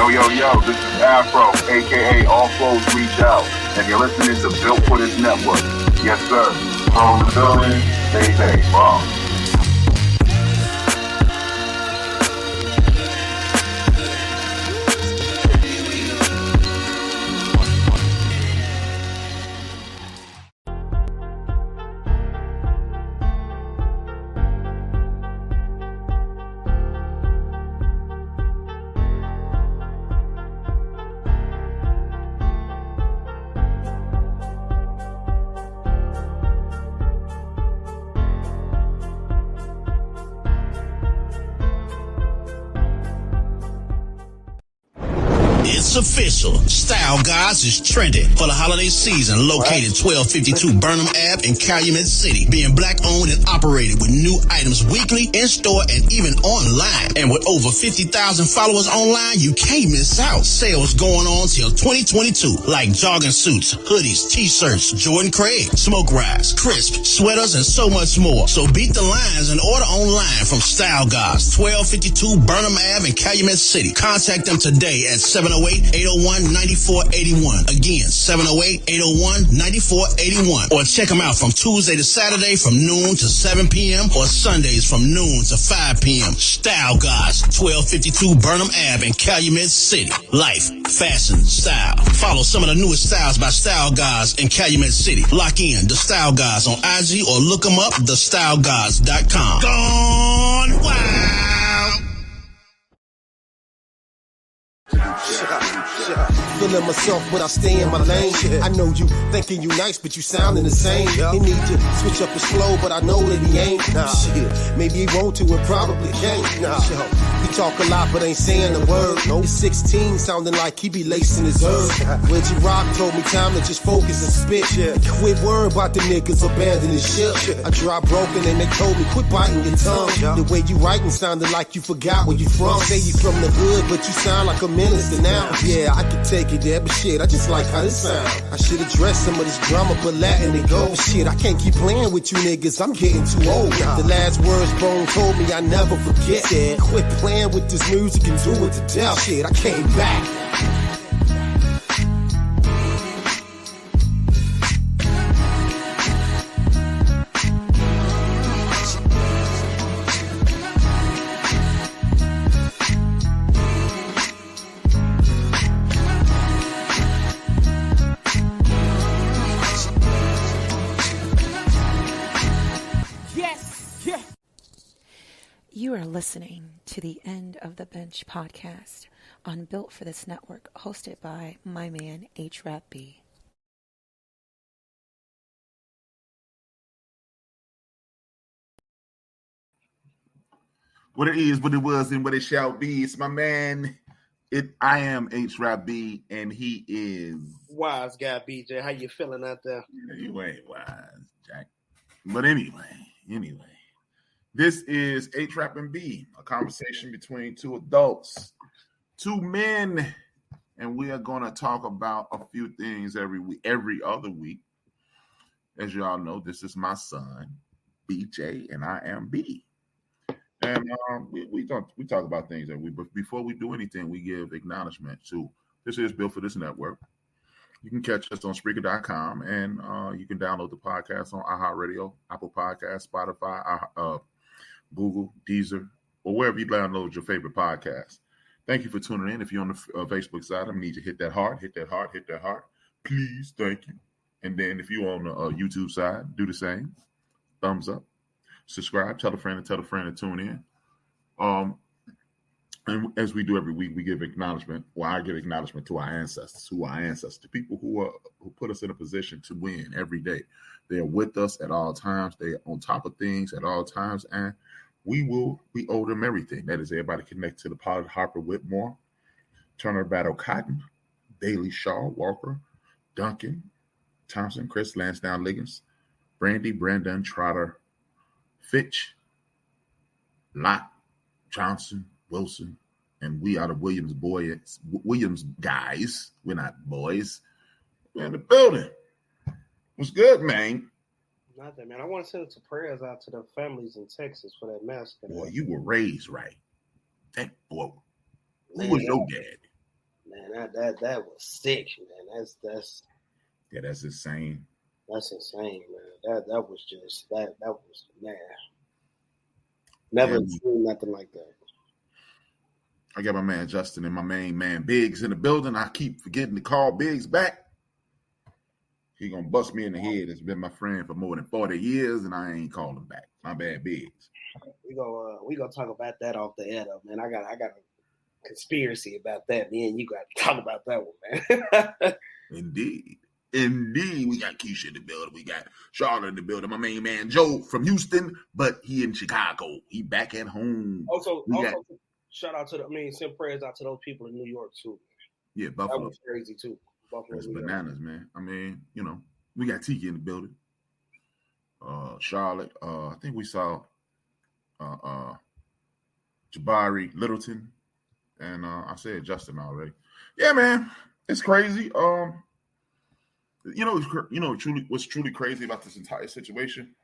Yo, this is Afro, a.k.a. All Flows Reach Out, and you're listening to Built for This Network. Yes, sir. From the building, stay bomb. It's official. Style Guys is trending for the holiday season. Located 1252 Burnham Ave in Calumet City. Being black owned and operated with new items weekly, in store, and even online. And with over 50,000 followers online, you can't miss out. Sales going on till 2022. Like jogging suits, hoodies, t-shirts, Jordan Craig, Smoke Rise, Crisp, sweaters, and so much more. So beat the lines and order online from Style Guys, 1252 Burnham Ave in Calumet City. Contact them today at 708-801-9481. Again, 708-801-9481. Or check them out from Tuesday to Saturday from noon to 7 p.m. or Sundays from noon to 5 p.m. Style Guys, 1252 Burnham Ave in Calumet City. Life, fashion, style. Follow some of the newest styles by Style Guys in Calumet City. Lock in The Style Guys on IG or look them up, thestyleguys.com. Gone wild! Feeling myself, but I stay in my lane. I know you thinking you nice, but you sounding the same. He need to switch up his flow, but I know that he ain't. Maybe he want to and probably can't. He talk a lot, but ain't saying a word. He's 16, sounding like he be lacing his herb. Reggie Rock told me time to just focus and spit. Quit worrying about the niggas abandoning shit. I dropped broken and they told me quit biting your tongue. The way you writing sounded like you forgot where you from. Say you from the hood, but you sound like a minister now. Yeah, I could take it there, but shit, I just like how this sound. I should address some of this drama, but letting it go. Shit, I can't keep playing with you niggas, I'm getting too old. The last words Bone told me I never forget. Quit playing with this music and do it to death. Shit, I came back. You are listening to the End of the Bench podcast on Built for This Network, hosted by my man, HRap B. What it is, what it was, and what it shall be. It's my man. I am HRap B, and he is Wise Guy BJ. How you feeling out there? You ain't wise, Jack. But anyway. This is HRap B, a conversation between two adults, two men, and we are going to talk about a few things every other week. As y'all know, this is my son, BJ, and I am B. And we talk about things every week, but before we do anything, we give acknowledgement to this is Built for This Network. You can catch us on Spreaker.com, and you can download the podcast on iHeartRadio, Apple Podcasts, Spotify, Google, Deezer, or wherever you download your favorite podcast. Thank you for tuning in. If you're on the Facebook side, I need you to hit that heart. Please, thank you. And then if you're on the YouTube side, do the same. Thumbs up. Subscribe. Tell a friend to tune in. And as we do every week, we give acknowledgement. Well, I give acknowledgement to our ancestors, to people who put us in a position to win every day. They are with us at all times. They are on top of things at all times, and we owe them everything. That is everybody connected to the Pollard, Harper, Whitmore, Turner, Battle, Cotton, Bailey, Shaw, Walker, Duncan, Thompson, Chris, Lansdowne, Liggins, Brandy, Brandon, Trotter, Fitch, Lott, Johnson, Wilson, and we are the Williams guys. We're not boys. We're in the building. What's good, man? Nothing, man. I want to send some prayers out to the families in Texas for that massacre. Boy, you were raised right. That boy. Who was your dad? Man, that was sick, man. That's insane. That's insane, man. That was just that was man. Never seen nothing like that. I got my man Justin and my main man Biggs in the building. I keep forgetting to call Biggs back. He gonna bust me in the head. It's been my friend for more than 40 years, and I ain't called him back. My bad, Biggs. We gonna talk about that off the air, though, man. I got a conspiracy about that. Me and you got to talk about that one, man. Indeed. We got Keisha in the building. We got Charlotte in the building. My main man Joe from Houston, but he in Chicago. He back at home. Also, shout out to send prayers out to those people in New York too. Yeah, Buffalo. That was crazy too. Buffalo. That's bananas, man. I mean, we got Tiki in the building. Charlotte. I think we saw Jabari Littleton, and I said Justin already. Yeah, man, it's crazy. What's truly crazy about this entire situation?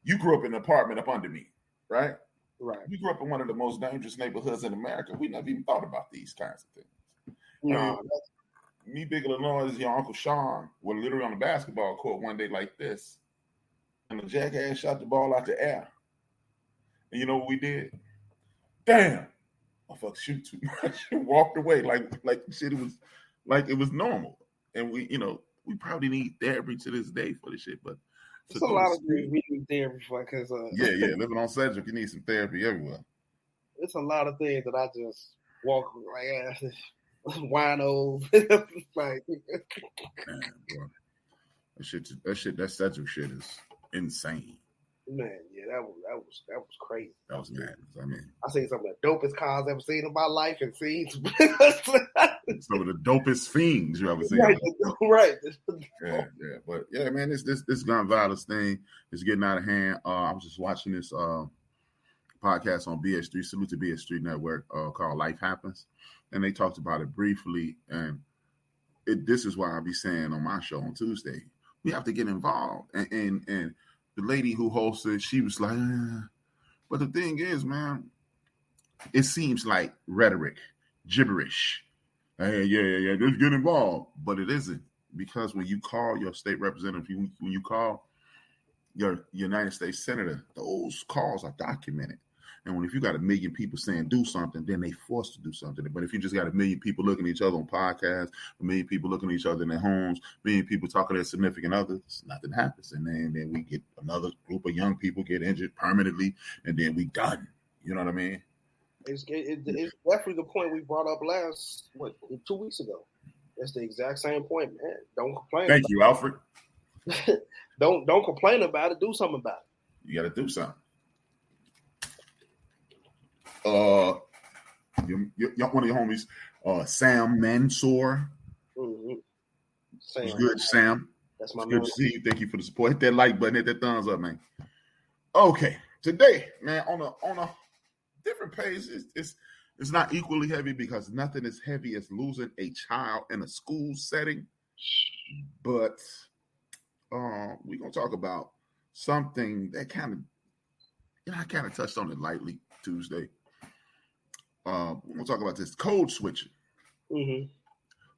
You grew up in an apartment up under me, right? Right. You grew up in one of the most dangerous neighborhoods in America. We never even thought about these kinds of things. No. Me, Big Illinois, your Uncle Sean were literally on the basketball court one day like this, and the jackass shot the ball out the air. And you know what we did? Damn, I fuck shoot too much. Walked away like shit. It was like it was normal, and we probably need therapy to this day for this shit. But it's a lot of things we need therapy for because living on Cedric, you need some therapy everywhere. It's a lot of things that I just walk like wino like. Man, bro. That Cedric shit is insane. Man, yeah, that was crazy. That was madness. I mean, I seen some of the dopest cars I've ever seen in my life, and seen some of the dopest fiends you ever seen. Right. Yeah. But yeah, man, this gun violence thing is getting out of hand. I was just watching this podcast on BS3, salute to BS3 Network, called Life Happens, and they talked about it briefly. And this is why I be saying on my show on Tuesday, we have to get involved. And the lady who hosted, she was like, but the thing is, man, it seems like rhetoric, gibberish. Hey, yeah, just get involved. But it isn't, because when you call your state representative, when you call your United States senator, those calls are documented. And if you got 1 million people saying do something, then they forced to do something. But if you just got 1 million people looking at each other on podcasts, 1 million people looking at each other in their homes, 1 million people talking to their significant others, nothing happens. And then we get another group of young people get injured permanently, and then we done. You know what I mean? It's definitely the point we brought up 2 weeks ago. That's the exact same point, man. Don't complain. Thank you, Alfred. Don't complain about it. Do something about it. You got to do something. One of your homies, Sam Mansour. Mm-hmm. Sam. It's good, Sam. That's my good to see you. Thank you for the support. Hit that like button, hit that thumbs up, man. Okay, today, man, on a different page, it's not equally heavy because nothing is heavy as losing a child in a school setting. But we're gonna talk about something that I kind of touched on it lightly Tuesday. We're gonna talk about this code switching. Mm-hmm.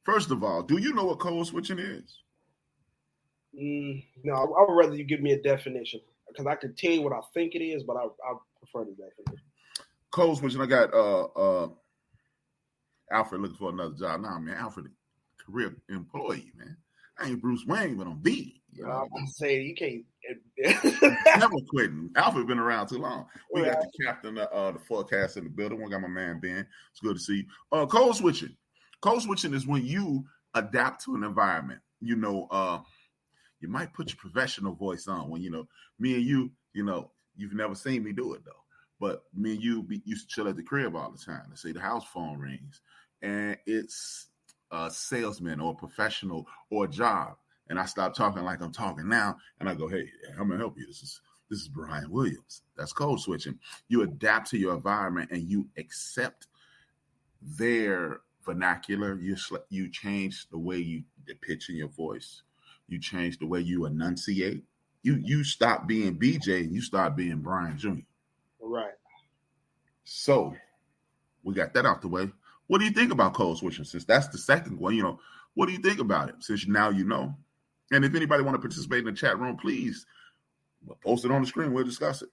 First of all, do you know what code switching is? No, I would rather you give me a definition, because I can tell you what I think it is, but I prefer the definition. Code switching. I got Alfred looking for another job. Nah, man, Alfred, career employee, man. I ain't Bruce Wayne, but I'm B. You know? I'm saying you can't. Never quitting. Alfred been around too long. We got the captain, the forecast in the building. We got my man Ben. It's good to see you. Code switching. Code switching is when you adapt to an environment. You might put your professional voice on when me and you. You've never seen me do it though. But me and you used to chill at the crib all the time. Let's say the house phone rings, and it's a salesman or a professional or a job. And I stop talking like I'm talking now, and I go, "Hey, I'm gonna help you. This is Brian Williams." That's code switching. You adapt to your environment and you accept their vernacular. You change the way the pitch in your voice. You change the way you enunciate. You stop being BJ and you start being Brian Jr. Right. So we got that out the way. What do you think about code switching? Since that's the second one, what do you think about it? Since now you know. And if anybody want to participate in the chat room, please post it on the screen. We'll discuss it.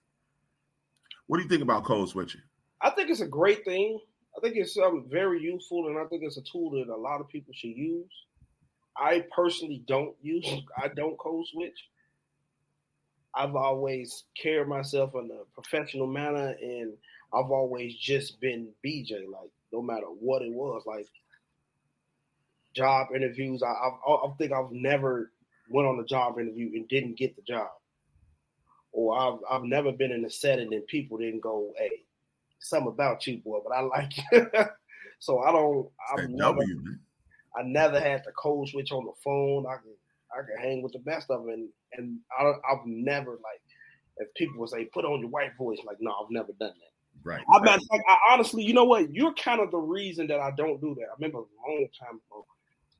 What do you think about code switching? I think it's a great thing. I think it's something very useful, and I think it's a tool that a lot of people should use. I personally don't code switch. I've always carried myself in a professional manner, and I've always just been BJ, like no matter what it was, like job interviews. I think I've never went on a job interview and didn't get the job, or I've never been in a setting and people didn't go, "Hey, something about you, boy," but I like you. So I never had to code switch on the phone. I can hang with the best of them, and I've never, like, if people would say put on your white voice, like, no, I've never done that. Right. I honestly, you know what? You're kind of the reason that I don't do that. I remember a long time ago,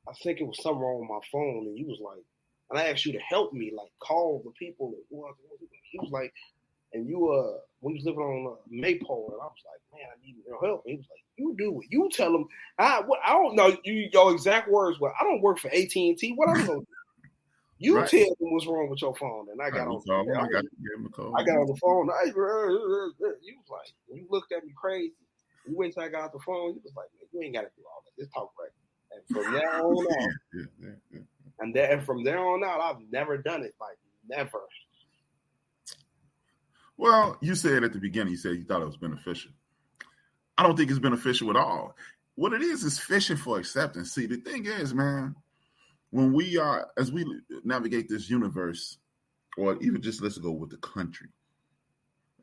I think it was something wrong with my phone, and you was like, and I asked you to help me, like, call the people. He was like, and we was living on Maypole, and I was like, man, I need your help. And he was like, you do it. You tell them. I don't know your exact words, but I don't work for AT&T. What I'm going to do? You tell them what's wrong with your phone. And I got on the phone. I got on the phone. You was like, you looked at me crazy. You wait till I got off the phone. You was like, man, you ain't got to do all that. Just talk right. And from there on out, and from there on out, I've never done it. Like, never. Well, you said at the beginning, you said you thought it was beneficial. I don't think it's beneficial at all. What it is fishing for acceptance. See, the thing is, man, when as we navigate this universe, or even just let's go with the country,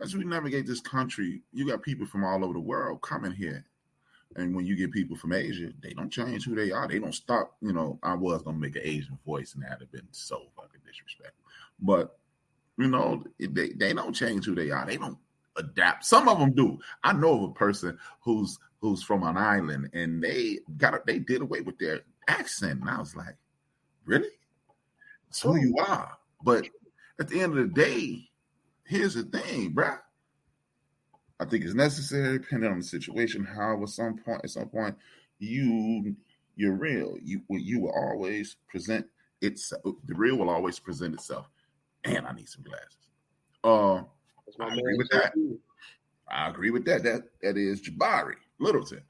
as we navigate this country, you got people from all over the world coming here. And when you get people from Asia, they don't change who they are. They don't stop. I was going to make an Asian voice, and that'd have been so fucking disrespectful. But, they don't change who they are. They don't adapt. Some of them do. I know of a person who's from an island, and they did away with their accent. And I was like, really? That's who you are. But at the end of the day, here's the thing, bruh. I think it's necessary, depending on the situation. However, at some point, you're real. You will always present itself. The real will always present itself. And I need some glasses. I agree with that. I agree with that. That is Jabari Littleton.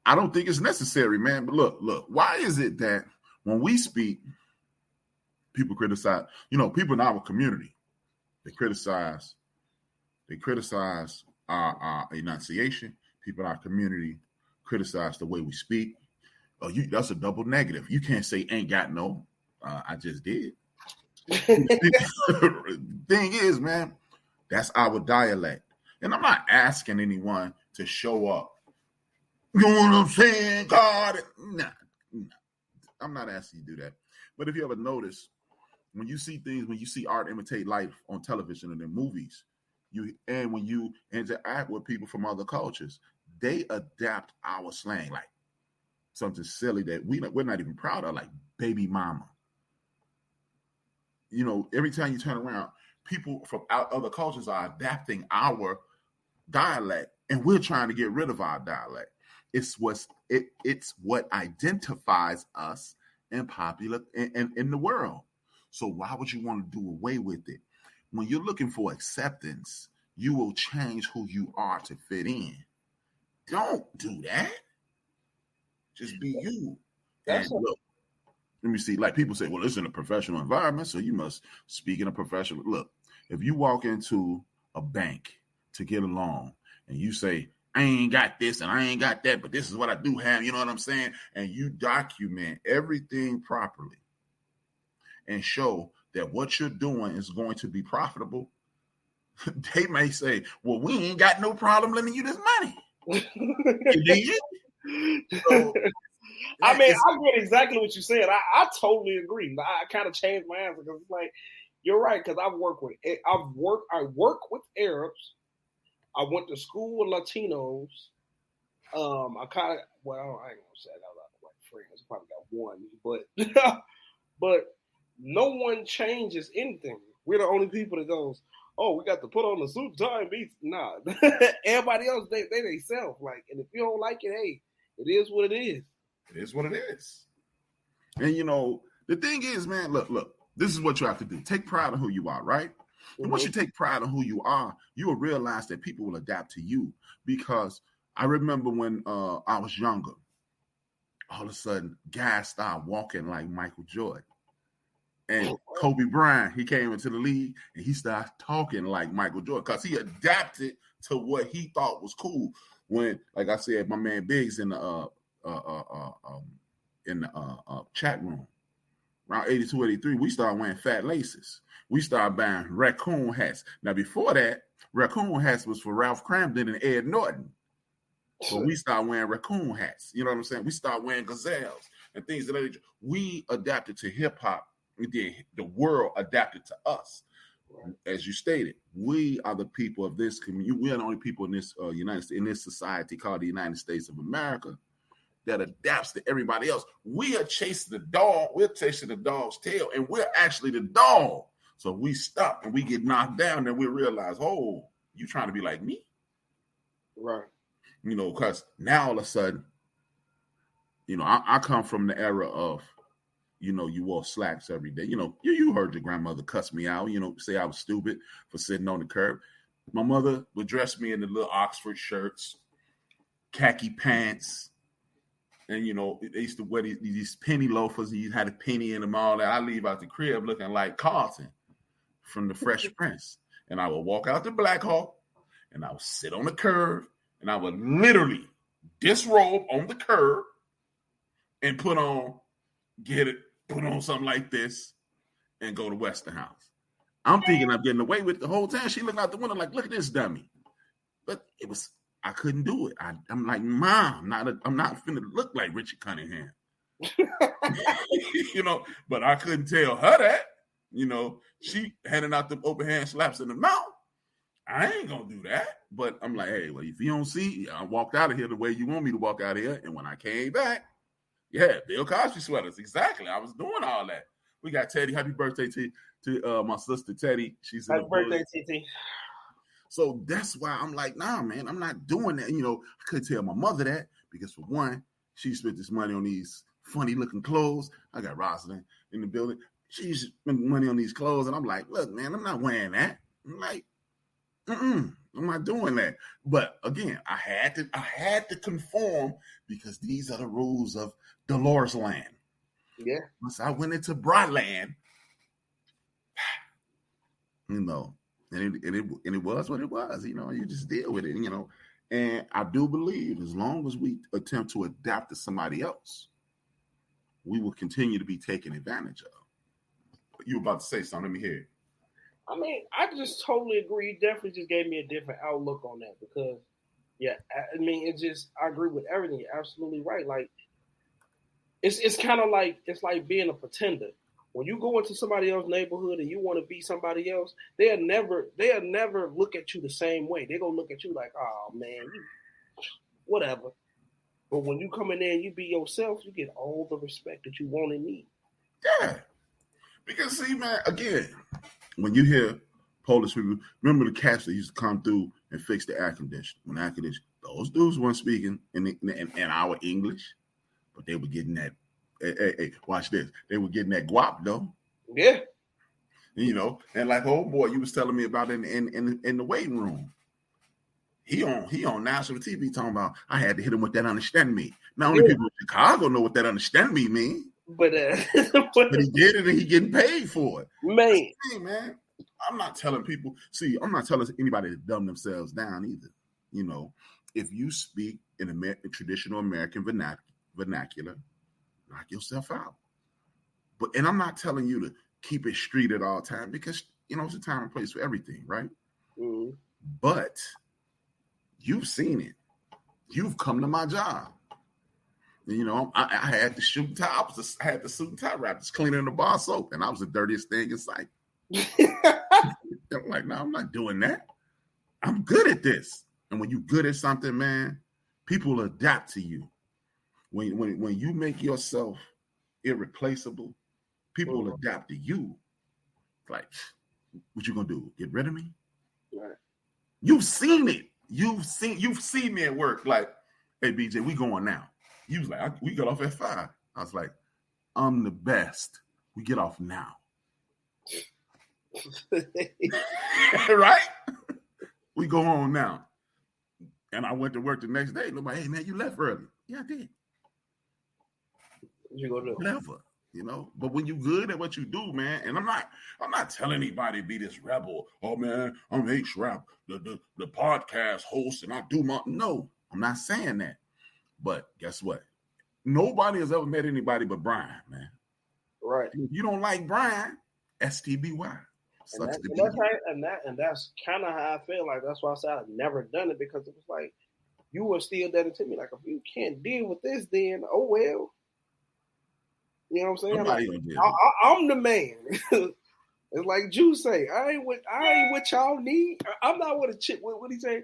I don't think it's necessary, man. But look. Why is it that when we speak, people criticize? People in our community, they criticize our enunciation. People in our community criticize the way we speak. That's a double negative. You can't say ain't got no. I just did. Thing is, man, that's our dialect. And I'm not asking anyone to show up. You know what I'm saying, God? Nah. I'm not asking you to do that. But if you ever notice, when you see art imitate life on television and in movies, when you interact with people from other cultures, they adapt our slang, like something silly that we're not even proud of, like baby mama. Every time you turn around, people from other cultures are adapting our dialect, and we're trying to get rid of our dialect. It's what identifies us in the world. So why would you want to do away with it? When you're looking for acceptance, you will change who you are to fit in. Don't do that. Just be you. And look, let me see. Like people say, well, it's in a professional environment, so you must speak in a professional. Look, if you walk into a bank to get a loan and you say, I ain't got this and I ain't got that, but this is what I do have, you know what I'm saying? And you document everything properly and show that what you're doing is going to be profitable, they may say, well, we ain't got no problem lending you this money. So, I mean, I get exactly what you said. I totally agree. I kind of changed my answer because it's like, you're right, because I work with Arabs. I went to school with Latinos. I ain't gonna say I got a lot of white friends. I probably got one, but no one changes anything. We're the only people that goes, oh, we got to put on the suit, tie, and beats. Nah, everybody else they self like, and if you don't like it, hey, It is what it is. It is what it is. And the thing is, man, look, this is what you have to do. Take pride in who you are, right? Mm-hmm. And once you take pride in who you are, you will realize that people will adapt to you. Because I remember when I was younger, all of a sudden, guys started walking like Michael Jordan. And Kobe Bryant, he came into the league and he started talking like Michael Jordan because he adapted to what he thought was cool. When, like I said, my man Biggs in the chat room, around 82, 83, we started wearing fat laces. We started buying raccoon hats. Now, before that, raccoon hats was for Ralph Cramden and Ed Norton. So we started wearing raccoon hats. You know what I'm saying? We started wearing gazelles and things of that nature. We adapted to hip hop. The world adapted to us. As you stated, we are the people of this community. We are the only people in this in this society called the United States of America that adapts to everybody else. We are chasing the dog. We're chasing the dog's tail, and we're actually the dog. So we stop and we get knocked down, and we realize, oh, you trying to be like me, right? Because now all of a sudden, I come from the era of, you wore slacks every day. You heard your grandmother cuss me out, say I was stupid for sitting on the curb. My mother would dress me in the little Oxford shirts, khaki pants, and, they used to wear these penny loafers. You had a penny in them, all that. I leave out the crib looking like Carlton from the Fresh Prince. And I would walk out to Black Hawk, and I would sit on the curb, and I would literally disrobe on the curb and put on something like this and go to Westinghouse. I'm thinking I'm getting away with it the whole time. She looking out the window like, look at this dummy. But I couldn't do it. I'm like, Mom, I'm not finna look like Richard Cunningham. But I couldn't tell her that. She handing out the open hand slaps in the mouth. I ain't gonna do that. But I'm like, hey, well, if you don't see, I walked out of here the way you want me to walk out of here. And when I came back, yeah, Bill Cosby sweaters. Exactly. I was doing all that. We got Teddy. Happy birthday to my sister Teddy. She's happy birthday, TT. So that's why I'm like, nah, man, I'm not doing that. I couldn't tell my mother that because, for one, she spent this money on these funny looking clothes. I got Rosalind in the building. She spent money on these clothes, and I'm like, look, man, I'm not wearing that. I'm like, I'm not doing that. But again, I had to conform because these are the rules of Dolores Land. Yeah. Once I went into Broadland, and it was what it was. You just deal with it. And I do believe as long as we attempt to adapt to somebody else, we will continue to be taken advantage of. You were about to say something. Let me hear it. I mean, I just totally agree. You definitely just gave me a different outlook on that because, yeah, I mean, I agree with everything. You're absolutely right. Like, it's kind of like, it's like being a pretender. When you go into somebody else's neighborhood and you want to be somebody else, they'll never look at you the same way. They're going to look at you like, oh, man, whatever. But when you come in there and you be yourself, you get all the respect that you want and need. Yeah. Because, see, man, again, when you hear Polish people, remember the cats that used to come through and fix the air conditioner. Those dudes weren't speaking in our English, but they were getting that. Hey, watch this. They were getting that guap though. Yeah. And like old boy, you was telling me about in the waiting room. He on national TV talking about I had to hit him with that understand me. Not only people in Chicago know what that understand me means. But he did it and he getting paid for it. Man. Hey, man, I'm not telling people. See, I'm not telling anybody to dumb themselves down either. If you speak in traditional American vernacular, knock yourself out. And I'm not telling you to keep it street at all time because it's a time and place for everything, right? Mm-hmm. But you've seen it. You've come to my job. I had the suit and tie. I had the suit and tie wrap, just cleaning the bar soap, and I was the dirtiest thing in sight. I'm like, no, I'm not doing that. I'm good at this. And when you're good at something, man, people adapt to you. When you make yourself irreplaceable, people will adapt to you. Like, what you gonna do? Get rid of me? Right. You've seen it. You've seen me at work. Like, hey, BJ, we going now. You was like, we got off at 5. I was like, I'm the best. We get off now. Right? We go home now. And I went to work the next day. Look like, hey man, you left early. Yeah, I did. You go do whatever, you know. But when you good at what you do, man, and I'm not telling anybody to be this rebel. Oh man, I'm HRap, the podcast host, and I do my no. I'm not saying that. But guess what? Nobody has ever met anybody but Brian, man. Right. If you don't like Brian, STBY. And that's kind of how I feel. Like that's why I said I've never done it, because it was like you were still that to me. Like if you can't deal with this, then oh well. You know what I'm saying? Like, I'm the man. It's like Juice say, I ain't what y'all need. I'm not what a chick. What he say?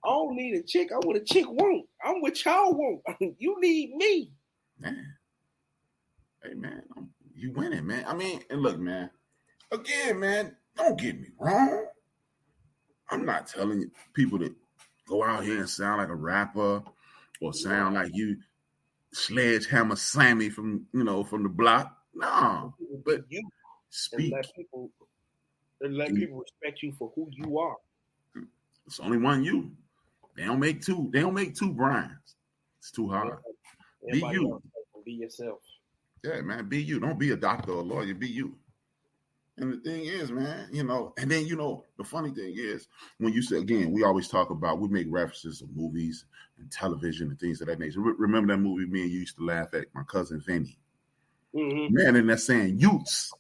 I don't need a chick. I'm what a chick want. I'm what y'all want. You need me. Man. Hey man, you winning, man. I mean, and look, man. Again, man, don't get me wrong. I'm not telling people to go out here and sound like a rapper or sound like you Sledgehammer Sammy from the block. No, but you speak. And let people respect you for who you are. It's only one you. They don't make two. They don't make two Brians. It's too hard. Be you. Be yourself. Yeah, man. Be you. Don't be a doctor or a lawyer. Be you. And the thing is, man, and then, the funny thing is, when you say, again, we always talk about, we make references to movies and television and things of that nature. Remember that movie me and you used to laugh at, My Cousin Vinny? Mm-hmm. Man, and that's saying youths.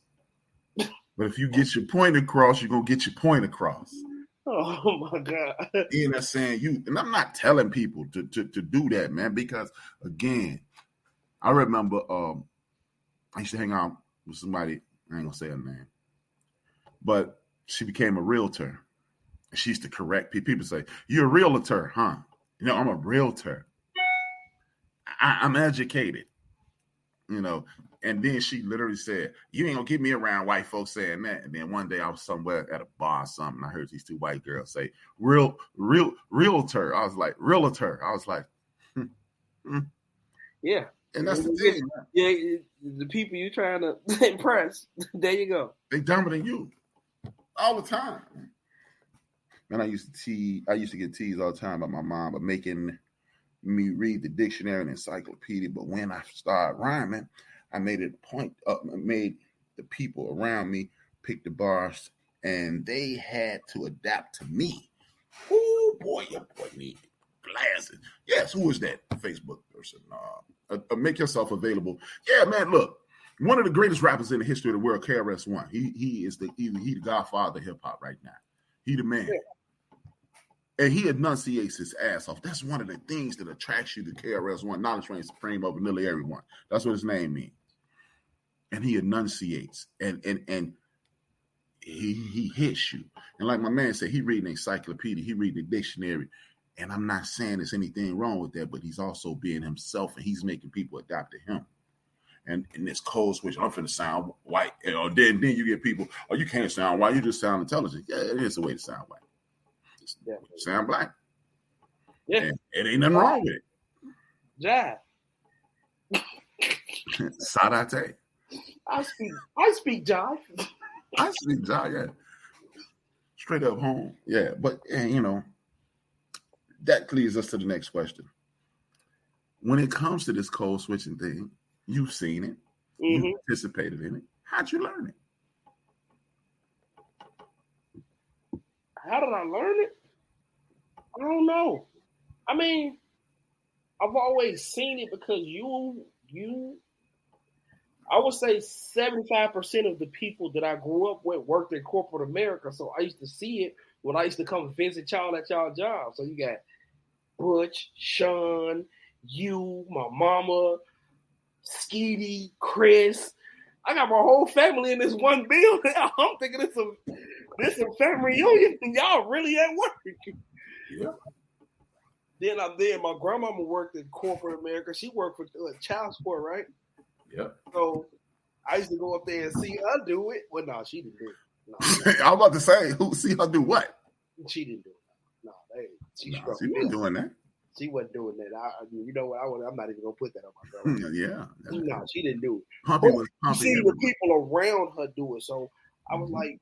But if you get your point across, you're going to get your point across. Oh, my God. And that's saying you. And I'm not telling people to do that, man, because, again, I remember I used to hang out with somebody, I ain't going to say her name. But she became a realtor. She used to correct people. People say, you're a realtor, huh? I'm a realtor. I'm educated, And then she literally said, you ain't going to get me around white folks saying that. And then one day I was somewhere at a bar or something. I heard these two white girls say, realtor. I was like, realtor. I was like, Yeah. And that's the thing. Yeah, the people you're trying to impress, there you go. They dumber than you. All the time. And I used to get teased all the time by my mom about making me read the dictionary and encyclopedia. But when I started rhyming, I made it a point up, made the people around me pick the bars, and they had to adapt to me. Oh boy, your boy needs glasses. Yes, who is that Facebook person? Make yourself available. Yeah, man, look. One of the greatest rappers in the history of the world, KRS-One. He is the godfather of hip hop right now. He the man. Yeah. And he enunciates his ass off. That's one of the things that attracts you to KRS-One, knowledge reigns supreme over nearly everyone. That's what his name means. And he enunciates and he hits you. And like my man said, he read an encyclopedia, he read the dictionary. And I'm not saying there's anything wrong with that, but he's also being himself, and he's making people adapt to him. And in this code switch, I'm finna sound white. Or then you get people, you can't sound white, you just sound intelligent. Yeah, it is a way to sound white. Sound black. Yeah. And it ain't nothing wrong with it. Jive. Sadate. I speak jive. I speak jive, yeah. Straight up home. Yeah, but that leads us to the next question. When it comes to this code switching thing, you've seen it. Mm-hmm. You participated in it. How'd you learn it? How did I learn it? I don't know. I mean, I've always seen it because I would say 75% of the people that I grew up with worked in corporate America. So I used to see it when I used to come visit y'all at y'all job. So you got Butch, Sean, you, my mama, Skeety, Chris. I got my whole family in this one building. I'm thinking this a family reunion, and y'all really at work. Yeah. Then I'm there. My grandmama worked in corporate America. She worked for child support, right? Yeah. So I used to go up there and see her do it. Well, no, she didn't do it. No. I was about to say, who see her do what? She didn't do it. No, she wasn't doing that. She wasn't doing that. You know what? I'm not even gonna put that on my girl. Yeah. No, she didn't do it. Pumpy was You pumpy. see Everywhere. the people around her do it. So I was like,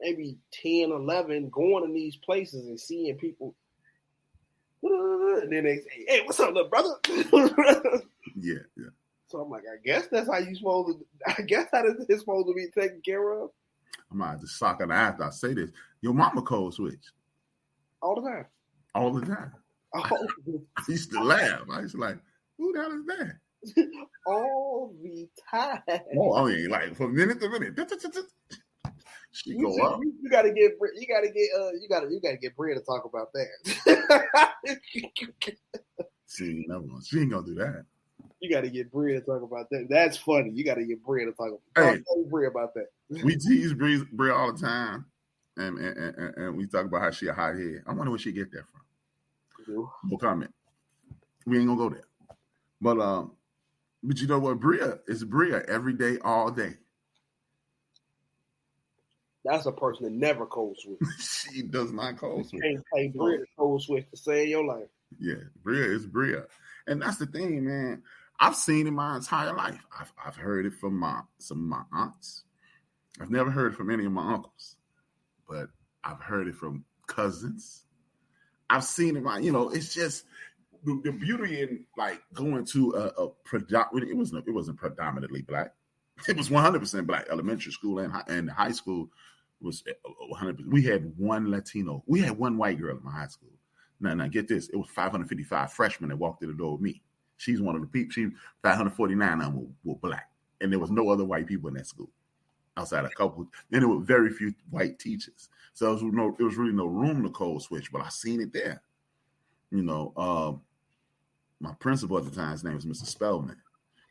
maybe 10, 11, going to these places and seeing people. And then they say, "Hey, what's up, little brother?" Yeah. So I'm like, I guess that's how you supposed to. I guess how this is supposed to be taken care of. I'm out to sock in the eye after I say this. Your mama code switch All the time. all the time. I used to laugh. I used to like, who the hell is that? All the time. Oh, yeah, like from minute to minute. She go up. You gotta get Bria to talk about that. She ain't gonna do that. You gotta get Bria to talk about that. That's funny. You gotta get Bria to talk about Bria about that. We tease Bria all the time, and we talk about how she a hot head. I wonder where she get that from. No comment. We ain't gonna go there. But you know what? Bria is Bria every day, all day. That's a person that never code switch. She does not code switch. You can't pay Bria to code switch to save your life. Yeah, Bria is Bria. And that's the thing, man. I've seen it my entire life. I've heard it from some of my aunts. I've never heard it from any of my uncles, but I've heard it from cousins. I've seen it. It's just the beauty in like going to a it wasn't predominantly black. It was 100% black. Elementary school and high school was 100%. We had one Latino. We had one white girl in my high school. Now get this. It was 555 freshmen that walked through the door with me. She's one of the people. 549 of them were black, and there was no other white people in that school outside a couple. Then there were very few white teachers, so there was really no room to code switch. But I seen it there. My principal at the time, his name was Mr. Spellman.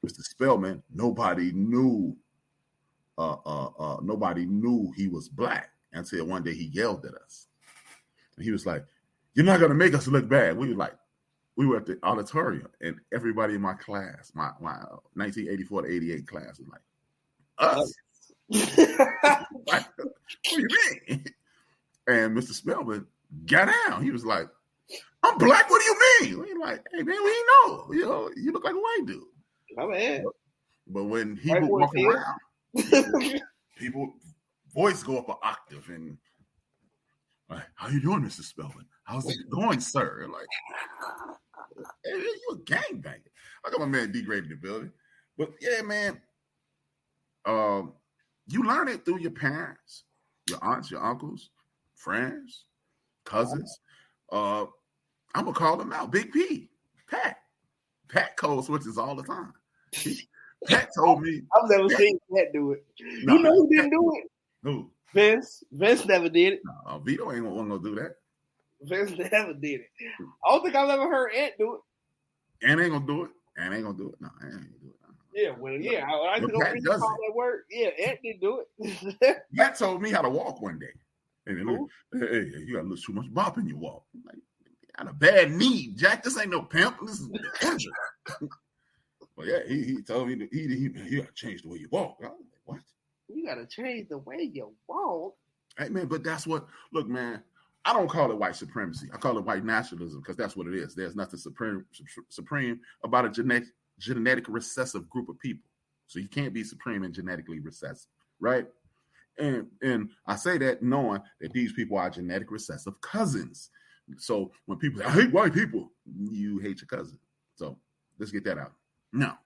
Mr. Spellman, nobody knew he was black until one day he yelled at us. And he was like, "You're not gonna make us look bad." We were at the auditorium, and everybody in my class, my 1984 to 88 class, was like, "Us? What do you mean?" And Mr. Spellman got down. He was like, "I'm black. What do you mean?" We like, "Hey man, we know. You look like a white dude." My man. But when he would walk around, people voice go up an octave and like, "How you doing, Mr. Spellman? How's it going, sir?" Like, hey, you a gangbanger. I got my man degraded the building. But yeah, man, you learn it through your parents, your aunts, your uncles, friends, cousins. I'm gonna call them out. Big P, Pat code switches all the time. Pat told me. I've never seen Pat do it. You know who didn't do it? Who? Vince. Vince never did it. No, Vito ain't gonna do that. Vince never did it. I don't think I've ever heard Ant do it. Ant ain't gonna do it. No, Ant ain't gonna do it. No. Yeah, I don't think that word. Yeah, Ant didn't do it. Pat told me how to walk one day. And then, hey, you got a little too much bop in your walk. I'm like, you got a bad knee, Jack. This ain't no pimp. This is injury. Well, yeah, he told me that you got to change the way you walk. I was like, what? You got to change the way you walk? Hey, man, but that's what, look, man, I don't call it white supremacy. I call it white nationalism because that's what it is. There's nothing supreme about a genetic recessive group of people. So you can't be supreme and genetically recessive, right? And I say that knowing that these people are genetic recessive cousins. So when people say, "I hate white people," you hate your cousin. So let's get that out. No.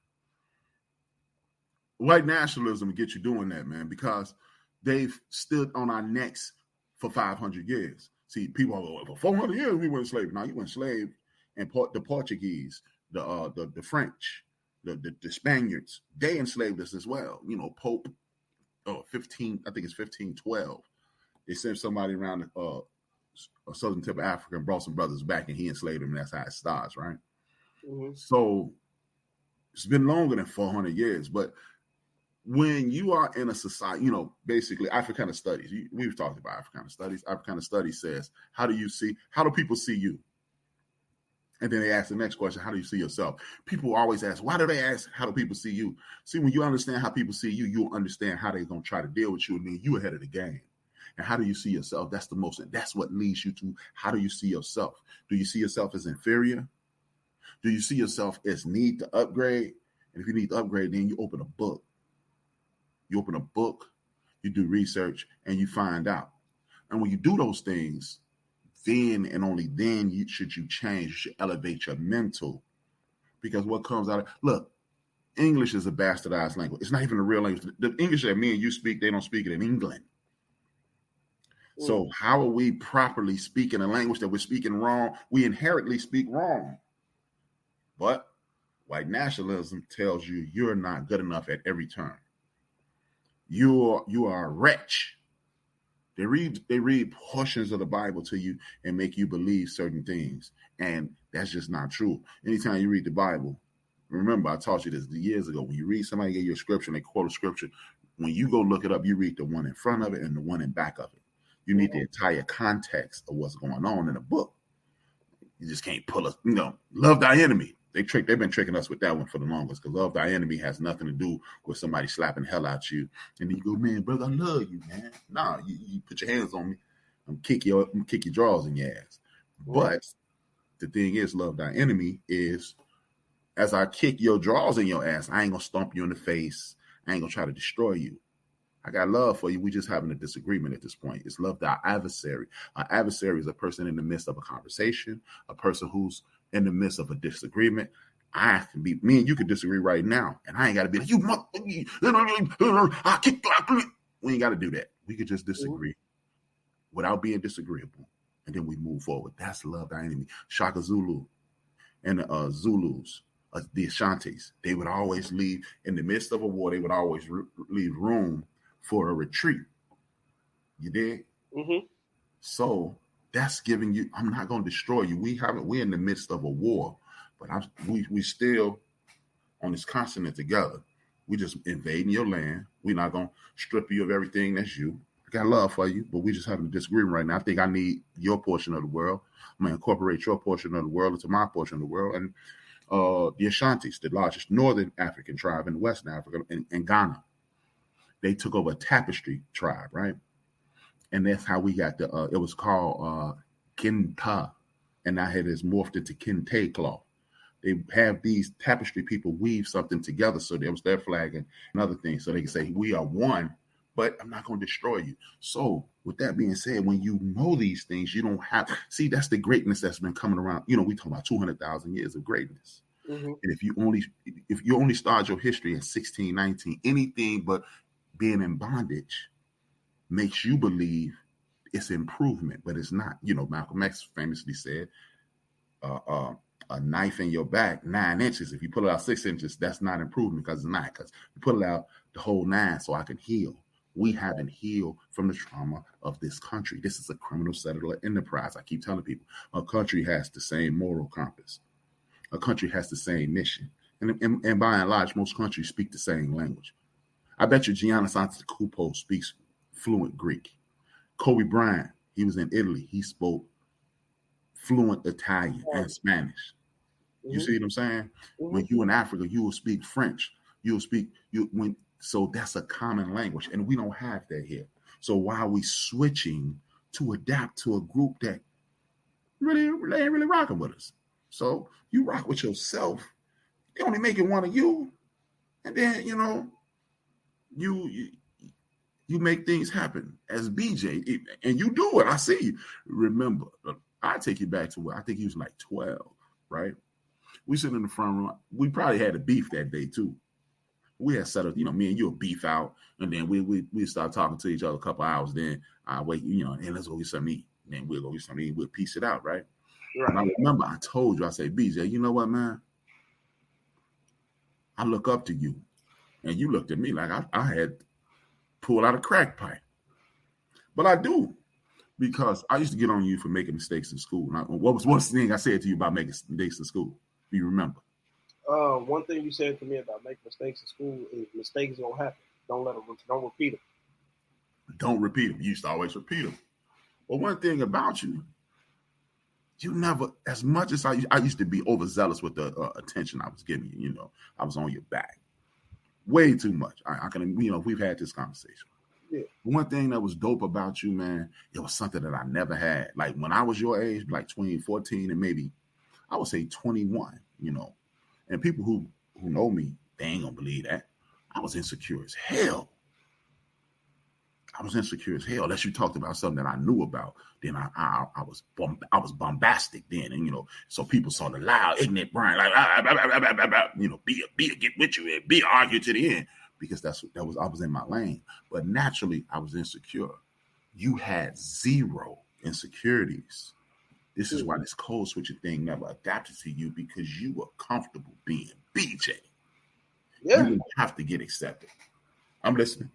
White nationalism will get you doing that, man, because they've stood on our necks for 500 years. See, people are for 400 years we were enslaved. Now you were enslaved, and the Portuguese, the French, the Spaniards, they enslaved us as well. Pope, 1512. They sent somebody around a southern tip of Africa and brought some brothers back, and he enslaved them. And that's how it starts, right? Mm-hmm. So it's been longer than 400 years, but when you are in a society, basically Africana studies, we've talked about Africana studies. Africana studies says, how do people see you? And then they ask the next question, how do you see yourself? People always ask, why do they ask, how do people see you? See, when you understand how people see you, you'll understand how they're going to try to deal with you, and then you ahead of the game. And how do you see yourself? That's what leads you to how do you see yourself? Do you see yourself as inferior? Do you see yourself as need to upgrade? And if you need to upgrade, then you open a book. You open a book, you do research, and you find out. And when you do those things, then and only then should you change. You should elevate your mental. Because what comes out of, look, English is a bastardized language. It's not even a real language. The English that me and you speak, they don't speak it in England. So how are we properly speaking a language that we're speaking wrong? We inherently speak wrong. But white nationalism tells you you're not good enough at every turn. You are a wretch. They read portions of the Bible to you and make you believe certain things. And that's just not true. Anytime you read the Bible, remember I taught you this years ago. When you read somebody get your scripture and they quote a scripture, when you go look it up, you read the one in front of it and the one in back of it. You need the entire context of what's going on in a book. You just can't pull us, love thy enemy. They've been tricking us with that one for the longest, because love thy enemy has nothing to do with somebody slapping hell out you. And then you go, man, brother, I love you, man. Nah, you put your hands on me, I'm kick your drawers in your ass. But the thing is, love thy enemy is, as I kick your drawers in your ass, I ain't gonna stomp you in the face. I ain't gonna try to destroy you. I got love for you. We just having a disagreement at this point. It's love thy adversary. Our adversary is a person in the midst of a conversation, a person who's in the midst of a disagreement. Me and you could disagree right now, and I ain't got to be like, I kick you. We ain't got to do that. We could just disagree without being disagreeable, and then we move forward. That's love thy enemy. Shaka Zulu and the Zulus, the Ashantis, they would always leave in the midst of a war. They would always leave room for a retreat. You did? Mm-hmm. So that's giving you, I'm not going to destroy you. We're in the midst of a war, but we still on this continent together. We just invading your land. We're not going to strip you of everything that's you. I got love for you, but we just having a disagreement right now. I think I need your portion of the world. I'm going to incorporate your portion of the world into my portion of the world. And the Ashantis, the largest northern African tribe in Western Africa, in Ghana, they took over a tapestry tribe, right? And that's how we got it was called Kinta, and now it is morphed into Kente cloth. They have these tapestry people weave something together, so that was their flag and other things, so they can say, we are one, but I'm not going to destroy you. So with that being said, when you know these things, you don't have, see, that's the greatness that's been coming around. We talk about 200,000 years of greatness. Mm-hmm. And if you only start your history at 16, 19, anything but being in bondage makes you believe it's improvement, but it's not. Malcolm X famously said, a knife in your back, 9 inches. If you pull it out 6 inches, that's not improvement, because it's not. Because you pull it out the whole 9 so I can heal. We haven't healed from the trauma of this country. This is a criminal settler enterprise. I keep telling people, a country has the same moral compass. A country has the same mission. And by and large, most countries speak the same language. I bet you Giannis Antetokounmpo speaks fluent Greek. Kobe Bryant, he was in Italy. He spoke fluent Italian and Spanish. Mm-hmm. You see what I'm saying? Mm-hmm. When you in Africa, you will speak French. So that's a common language, and we don't have that here. So why are we switching to adapt to a group that really ain't really rocking with us? So you rock with yourself. They only making one of you, and then you make things happen as BJ, and you do it. I see you. Remember, I take you back to where I think he was like 12, right? We sit in the front room. We probably had a beef that day too. We had set up, me and you would beef out, and then we start talking to each other a couple hours. Then I wait, and let's go get something to eat. And then we'll go get something to eat. We'll piece it out, right? Right. And I remember I told you, I said, BJ, you know what, man? I look up to you, and you looked at me like I had pulled out a crack pipe. But I do, because I used to get on you for making mistakes in school. What's the thing I said to you about making mistakes in school? Do you remember? One thing you said to me about making mistakes in school is mistakes don't happen. Don't repeat them. Don't repeat them. You used to always repeat them. But one thing about you, you never, as much as I used to be overzealous with the attention I was giving you. I was on your back way too much. I can, we've had this conversation. Yeah. One thing that was dope about you, man, it was something that I never had. Like when I was your age, like 2014 and maybe I would say 21, you know. And people who know me, they ain't gonna believe that. I was insecure as hell. Unless you talked about something that I knew about, then I was bombastic then, and you know, so people saw the loud, ignorant Brian, like you know, be get with you and be argue to the end, because I was in my lane. But naturally, I was insecure. You had zero insecurities. This is why this code switching thing never adapted to you, because you were comfortable being BJ. Yeah. You didn't have to get accepted. I'm listening.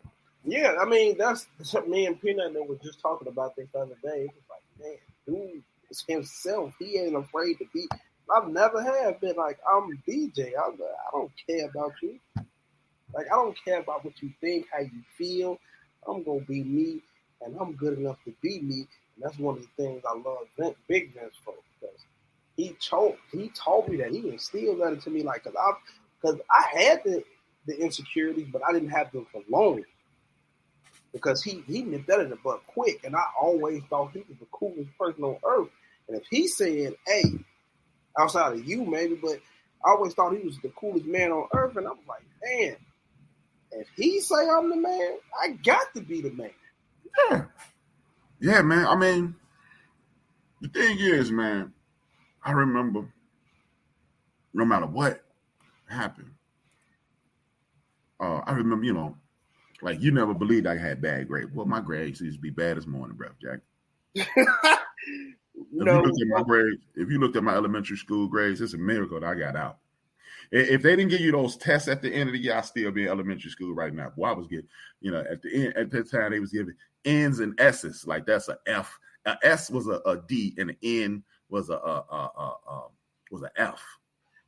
Yeah, I mean, that's me and Peanut that was just talking about this the other day. It was like, man, dude is himself. He ain't afraid to be. I've never have been like, I'm BJ. I don't care about you. Like, I don't care about what you think, how you feel. I'm going to be me, and I'm good enough to be me. And that's one of the things I love Big Vince for, because he told me that. He instilled that into me, like, because I had the insecurities, but I didn't have them for long. Because he nipped that in the butt quick, and I always thought he was the coolest person on earth. And if he said, hey, outside of you maybe, but I always thought he was the coolest man on earth, and I was like, man, if he say I'm the man, I got to be the man. Yeah, man. I mean, the thing is, man, I remember no matter what happened, I remember, you know, like, you never believed I had bad grades. Well, my grades used to be bad as morning breath, Jack. If you looked at my grades, if you looked at my elementary school grades, it's a miracle that I got out. If they didn't give you those tests at the end of the year, I'd still be in elementary school right now. Boy, I was getting, you know, at the end, at that time, they was giving N's and S's. Like, that's an F. An S was a D, and an N was an F.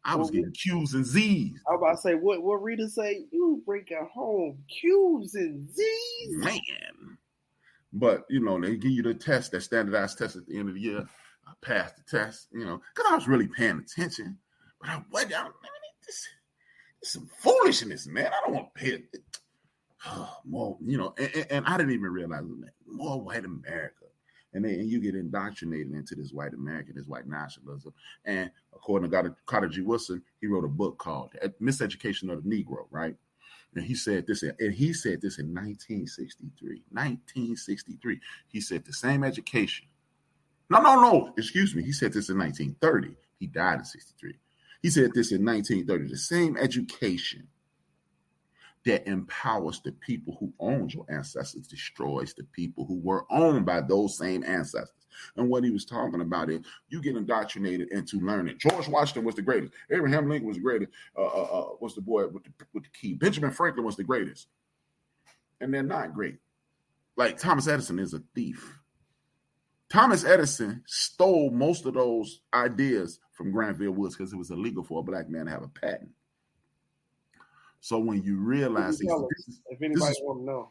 I was getting Q's and Z's. I was about to say, what Rita say? You break at home, Q's and Z's? Man. But, you know, they give you the test, that standardized test at the end of the year. I passed the test, you know, because I was really paying attention. But this is some foolishness, man. I don't want to pay it. More, you know, and I didn't even realize that. More white America. And you get indoctrinated into this white American, this white nationalism. And according to Carter G. Woodson, he wrote a book called Miseducation of the Negro, right? And he said this in 1963. 1963. He said the same education. No. Excuse me. He said this in 1930. He died in 63. He said this in 1930. The same education that empowers the people who owned your ancestors destroys the people who were owned by those same ancestors. And what he was talking about is you get indoctrinated into learning. George Washington was the greatest. Abraham Lincoln was the greatest. Was the boy with the key. Benjamin Franklin was the greatest. And they're not great. Like Thomas Edison is a thief. Thomas Edison stole most of those ideas from Granville Woods because it was illegal for a black man to have a patent. So when you realize if anybody want to know,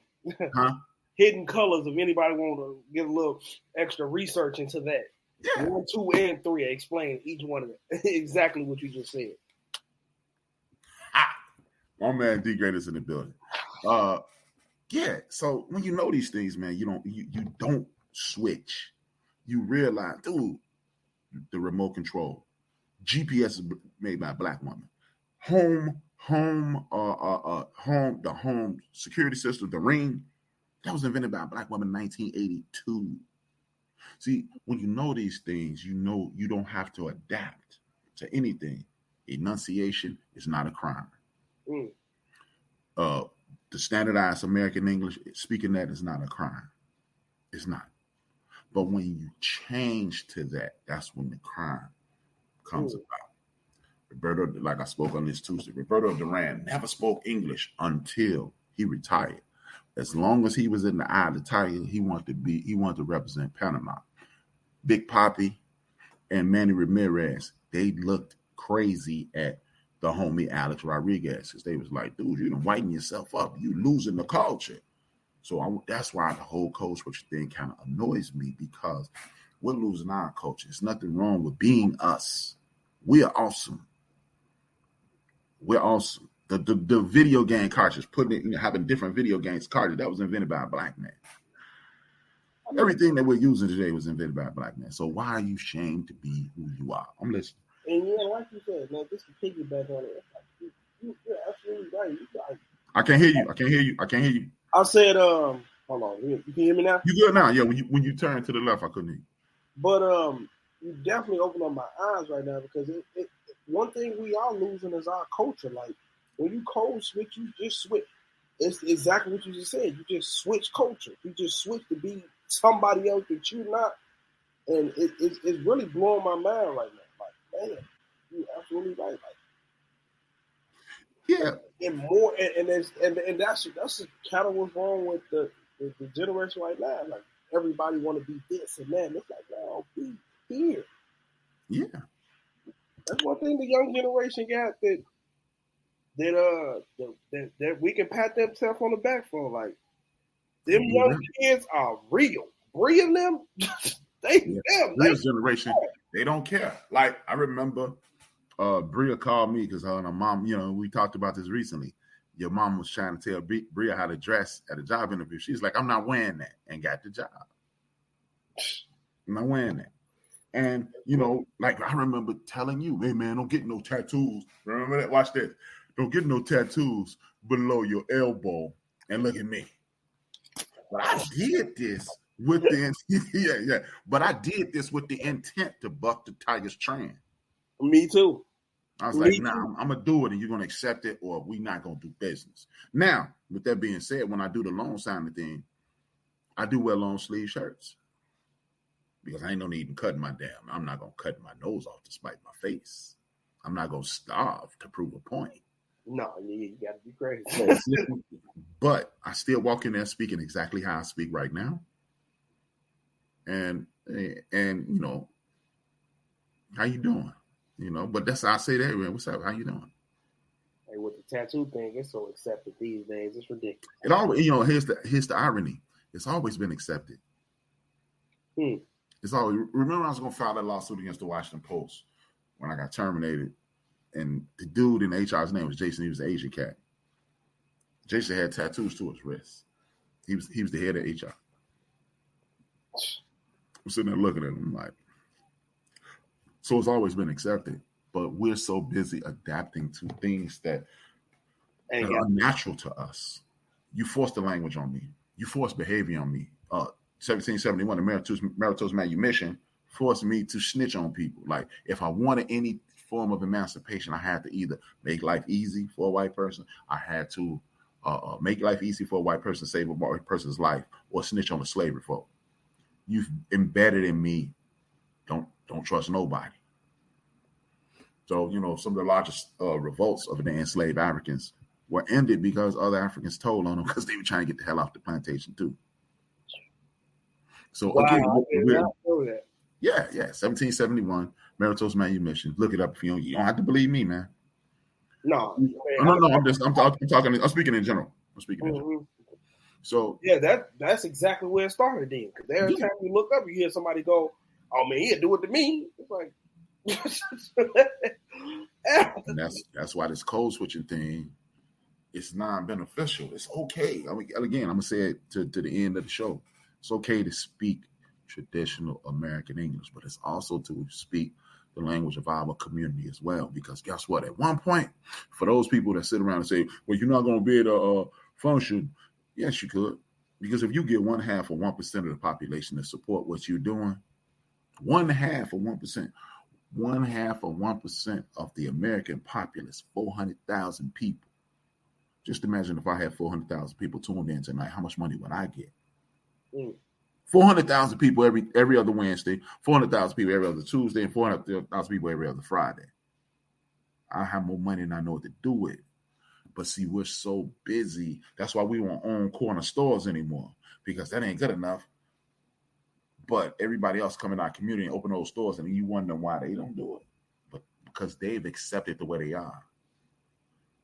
huh? Hidden Colors, if anybody want to get a little extra research into that. Yeah. 1, 2, and 3 explain each one of them. Exactly what you just said. My man D Greatest in the building. Yeah. So when you know these things, man, you don't switch. You realize, dude, the remote control, GPS is made by a black woman. The home security system, the Ring, that was invented by a black woman in 1982. See, when you know these things, you know you don't have to adapt to anything. Enunciation is not a crime. The standardized American English, speaking that is not a crime. It's not. But when you change to that, that's when the crime comes about. Roberto, like I spoke on this Tuesday, Roberto Duran never spoke English until he retired. As long as he was in the eye of the tiger, he wanted to represent Panama. Big Papi and Manny Ramirez, they looked crazy at the homie Alex Rodriguez, because they was like, dude, you done whiten yourself up. You losing the culture. So that's why the whole code switch thing kind of annoys me, because we're losing our culture. There's nothing wrong with being us. We are awesome. We're awesome. The video game cartridge, putting it, having different video games cartridge, that was invented by a black man. Everything that we're using today was invented by a black man. So why are you ashamed to be who you are? I'm listening. And yeah, like you said, man, just to piggyback on it, you're absolutely right. I can't hear you. I said, hold on, you can hear me now? You good now? Yeah, when you turn to the left, I couldn't hear you. But you definitely opened up my eyes right now, because it one thing we are losing is our culture. Like, when you code switch, you just switch. It's exactly what you just said. You just switch culture. You just switch to be somebody else that you're not. And it's really blowing my mind right now. Like, man, you're absolutely right. Like, yeah. And more, and that's kind of what's wrong with the generation right now. Like, everybody want to be this and that. And it's like, no, be here. Yeah. That's one thing the young generation got that we can pat themselves on the back for. Like, them young kids are real. Bree and them, this generation, they don't care. Like, I remember Bria called me because her and her mom, we talked about this recently. Your mom was trying to tell Bria how to dress at a job interview. She's like, I'm not wearing that, and got the job. I'm not wearing that. And, like, I remember telling you, hey, man, don't get no tattoos. Remember that? Watch this. Don't get no tattoos below your elbow. And look at me. But I did this with the But I did this with the intent to buck the Tigers' trend. Me too. I was like, nah, I'm going to do it, and you're going to accept it, or we're not going to do business. Now, with that being said, when I do the loan signing thing, I do wear long sleeve shirts. Because I ain't no need in cutting I'm not going to cut my nose off to spite my face. I'm not going to starve to prove a point. No, you got to be crazy. But I still walk in there speaking exactly how I speak right now. And how you doing? But that's how I say that. What's up? How you doing? Hey, with the tattoo thing, it's so accepted these days. It's ridiculous. It always, here's the irony. It's always been accepted. It's always. Remember, I was going to file that lawsuit against the Washington Post when I got terminated, and the dude in HR's name was Jason. He was an Asian cat. Jason had tattoos to his wrists. He was the head of HR. I'm sitting there looking at him like, so it's always been accepted, but we're so busy adapting to things that are unnatural to us. You force the language on me. You force behavior on me. 1771, the Maritose Manumission forced me to snitch on people. Like, if I wanted any form of emancipation, I had to either make life easy for a white person. I had to make life easy for a white person, save a white person's life, or snitch on the slavery folk. You've embedded in me, don't trust nobody. So, some of the largest revolts of the enslaved Africans were ended because other Africans told on them because they were trying to get the hell off the plantation too. So again, 1771, Maritose Manumission. Look it up if you don't have to believe me, man. No. I'm speaking in general. So yeah, that's exactly where it started then. Because every time you look up, you hear somebody go, "Oh man, he'll do it to me." It's like, and that's why this code switching thing is non-beneficial. It's okay. I mean, again, I'm gonna say it to the end of the show. It's okay to speak traditional American English, but it's also to speak the language of our community as well. Because guess what? At one point, for those people that sit around and say, well, you're not going to be able to function. Yes, you could. Because if you get 1/2 or 1% of the population to support what you're doing, 1/2 or 1%, 1/2 or 1% of the American populace, 400,000 people. Just imagine if I had 400,000 people tuned in tonight, how much money would I get? 400,000 people every other Wednesday, 400,000 people every other Tuesday, and 400,000 people every other Friday. I have more money than I know what to do with. But see, we're so busy. That's why we won't own corner stores anymore, because that ain't good enough. But everybody else come in our community and open those stores, and you wonder why they don't do it. But because they've accepted the way they are.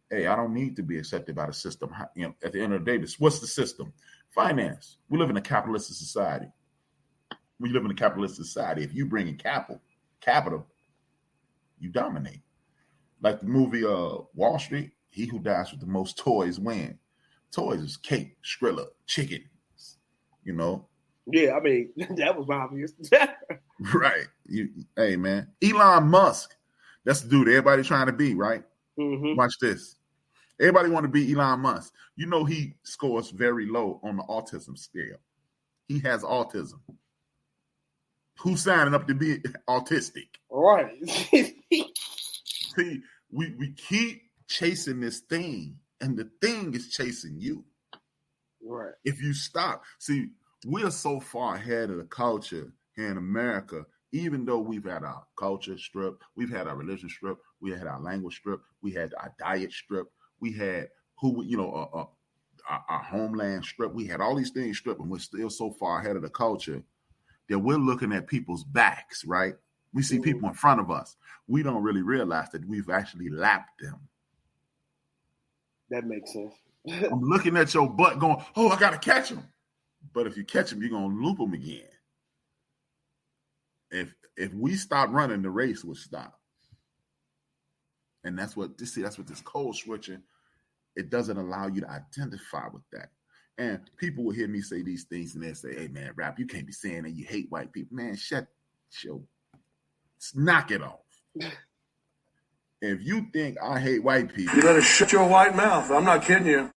Hey, I don't need to be accepted by the system. At the end of the day, what's the system? Finance. We live in a capitalistic society. If you bring in capital, you dominate. Like the movie Wall Street. he who dies with the most toys win. Toys is cake, Skrilla, chicken, you know. Yeah, I mean, that was obvious. Right. Hey, man. Elon Musk. That's the dude everybody trying to be, right? Mm-hmm. Watch this. Everybody want to be Elon Musk. You know he scores very low on the autism scale. He has autism. Who's signing up to be autistic? Right. See, we keep chasing this thing, and the thing is chasing you. Right. If you stop, see, we are so far ahead of the culture here in America, even though we've had our culture stripped, we've had our religion stripped, we had our language stripped, we had our diet stripped, we had our homeland stripped, we had all these things stripped, and we're still so far ahead of the culture that we're looking at people's backs, right? We see people in front of us. We don't really realize that we've actually lapped them. That makes sense. I'm looking at your butt going, oh, I got to catch him. But if you catch him, you're going to loop him again. If we stop running, the race would stop. And that's what this code switching, it doesn't allow you to identify with that. And people will hear me say these things and they'll say, hey, man, Rap, you can't be saying that you hate white people. Man, knock it off. If you think I hate white people, you better shut your white mouth. I'm not kidding you.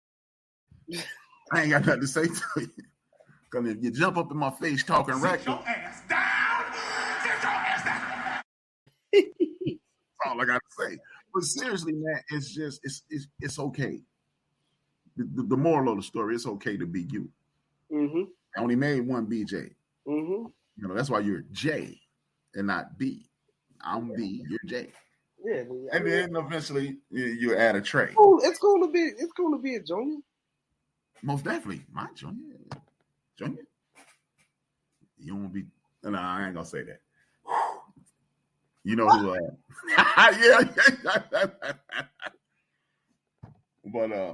I ain't got nothing to say to you. Because if you jump up in my face talking reckless, Sit your ass down. Sit your ass down. that's all I got to say. But seriously, man, it's okay. The moral of the story, it's okay to be you. Mm-hmm. I only made one BJ. Mm-hmm. You know, that's why you're J and not B. I'm B, you're J. Yeah, and then eventually you add a tray. Oh, it's gonna be a junior. Most definitely, my junior. Junior. You won't be. No, I ain't gonna say that. You know who? Yeah.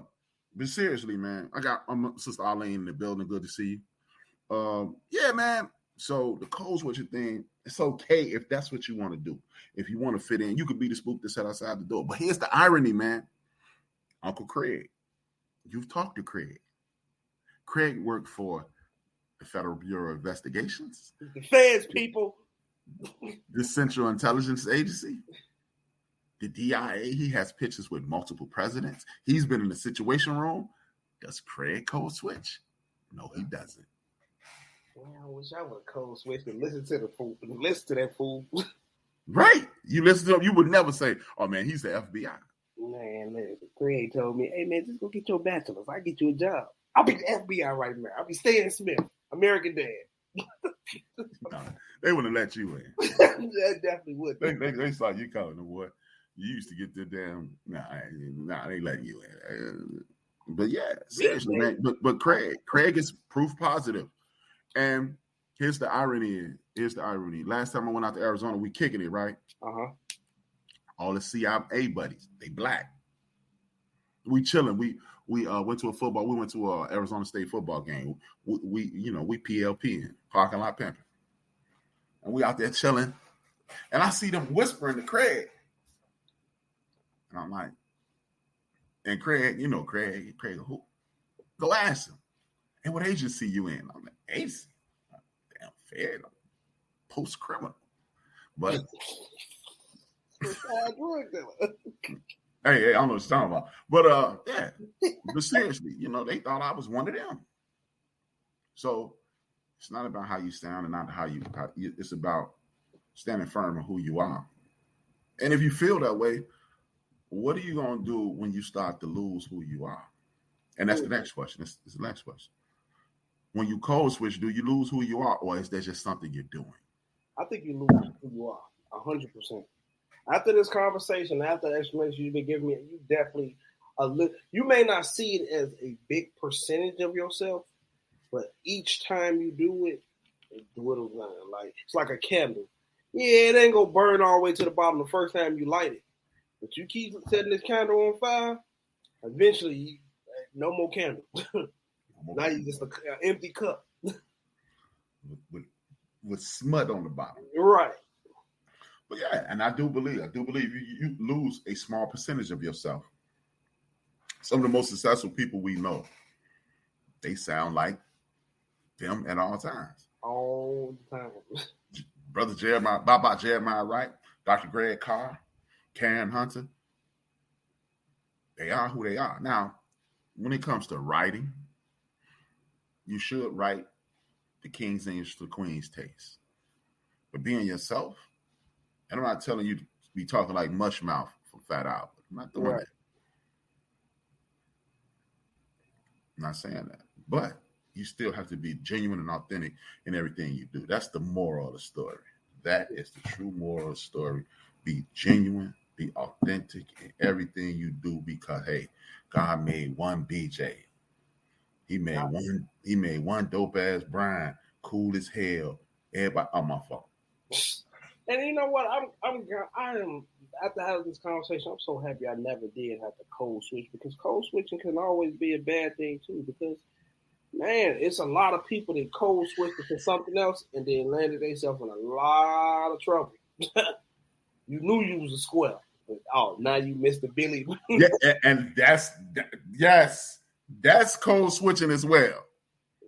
But seriously, man, I got Sister Arlene in the building. Good to see you. Yeah, man. So the code switching thing, it's okay if that's what you want to do. If you want to fit in, you could be the spook that sat outside the door. But here's the irony, man. Uncle Craig, you've talked to Craig. Craig worked for the Federal Bureau of Investigations. The feds, people. The Central Intelligence Agency. The DIA. He has pictures with multiple presidents. He's been in the Situation Room. Does Craig code switch? No, he doesn't. Man, I wish I would have code switched and listened to the fool. Listen to that fool. Right. You listen to him, you would never say, oh, man, he's the FBI. Man, Craig told me, hey, man, just go get your bachelor's. I'll get you a job. I'll be the FBI right now. I'll be Stan Smith, American Dad. No, they wouldn't let you in. That definitely would. They saw you calling them, boy. You used to get the damn, they letting you in. But yeah, seriously, man. But Craig is proof positive. And here's the irony. Last time I went out to Arizona, we kicking it, right? Uh-huh. All the CIA buddies, they black. We chilling. We went to we went to a Arizona State football game. We PLP in parking lot pimping. And we out there chilling. And I see them whispering to Craig. And I'm like, and Craig, Craig, who? Go ask him. And what agency you in? I'm like, agency? Damn, Fed. Post-criminal. But hey, I don't know what you're talking about. But yeah. But seriously, they thought I was one of them. So it's not about how you sound and not how you it's about standing firm on who you are. And if you feel that way, what are you going to do when you start to lose who you are? And that's the next question. It's the next question. When you code switch, do you lose who you are, or is that just something you're doing? I think you lose who you are, 100%. After this conversation, after the explanation you've been giving me, you definitely you may not see it as a big percentage of yourself, but each time you do it, it dwindles down. Like it's like a candle. Yeah, it ain't gonna burn all the way to the bottom the first time you light it, but you keep setting this candle on fire. Eventually, no more candle. Now you just an empty cup with smut on the bottom. Right. But yeah, and I do believe you lose a small percentage of yourself. Some of the most successful people we know, they sound like them at all times. All the time. Brother Jeremiah, Baba Jeremiah Wright, Dr. Greg Carr, Karen Hunter, they are who they are. Now, when it comes to writing, you should write the king's English to the queen's taste. But being yourself, and I'm not telling you to be talking like Mushmouth from Fat Albert. I'm not doing that. I'm not saying that. But you still have to be genuine and authentic in everything you do. That's the moral of the story. That is the true moral of the story. Be genuine, be authentic in everything you do because, hey, God made one BJ. He made one dope-ass Brian, cool as hell. Everybody on my fault. And you know what? I am after having this conversation, I'm so happy I never did have to code switch because code switching can always be a bad thing too. Because man, it's a lot of people that code switched to something else and then landed themselves in a lot of trouble. You knew you was a square, but now you missed the Billy. Yeah, and that's code switching as well.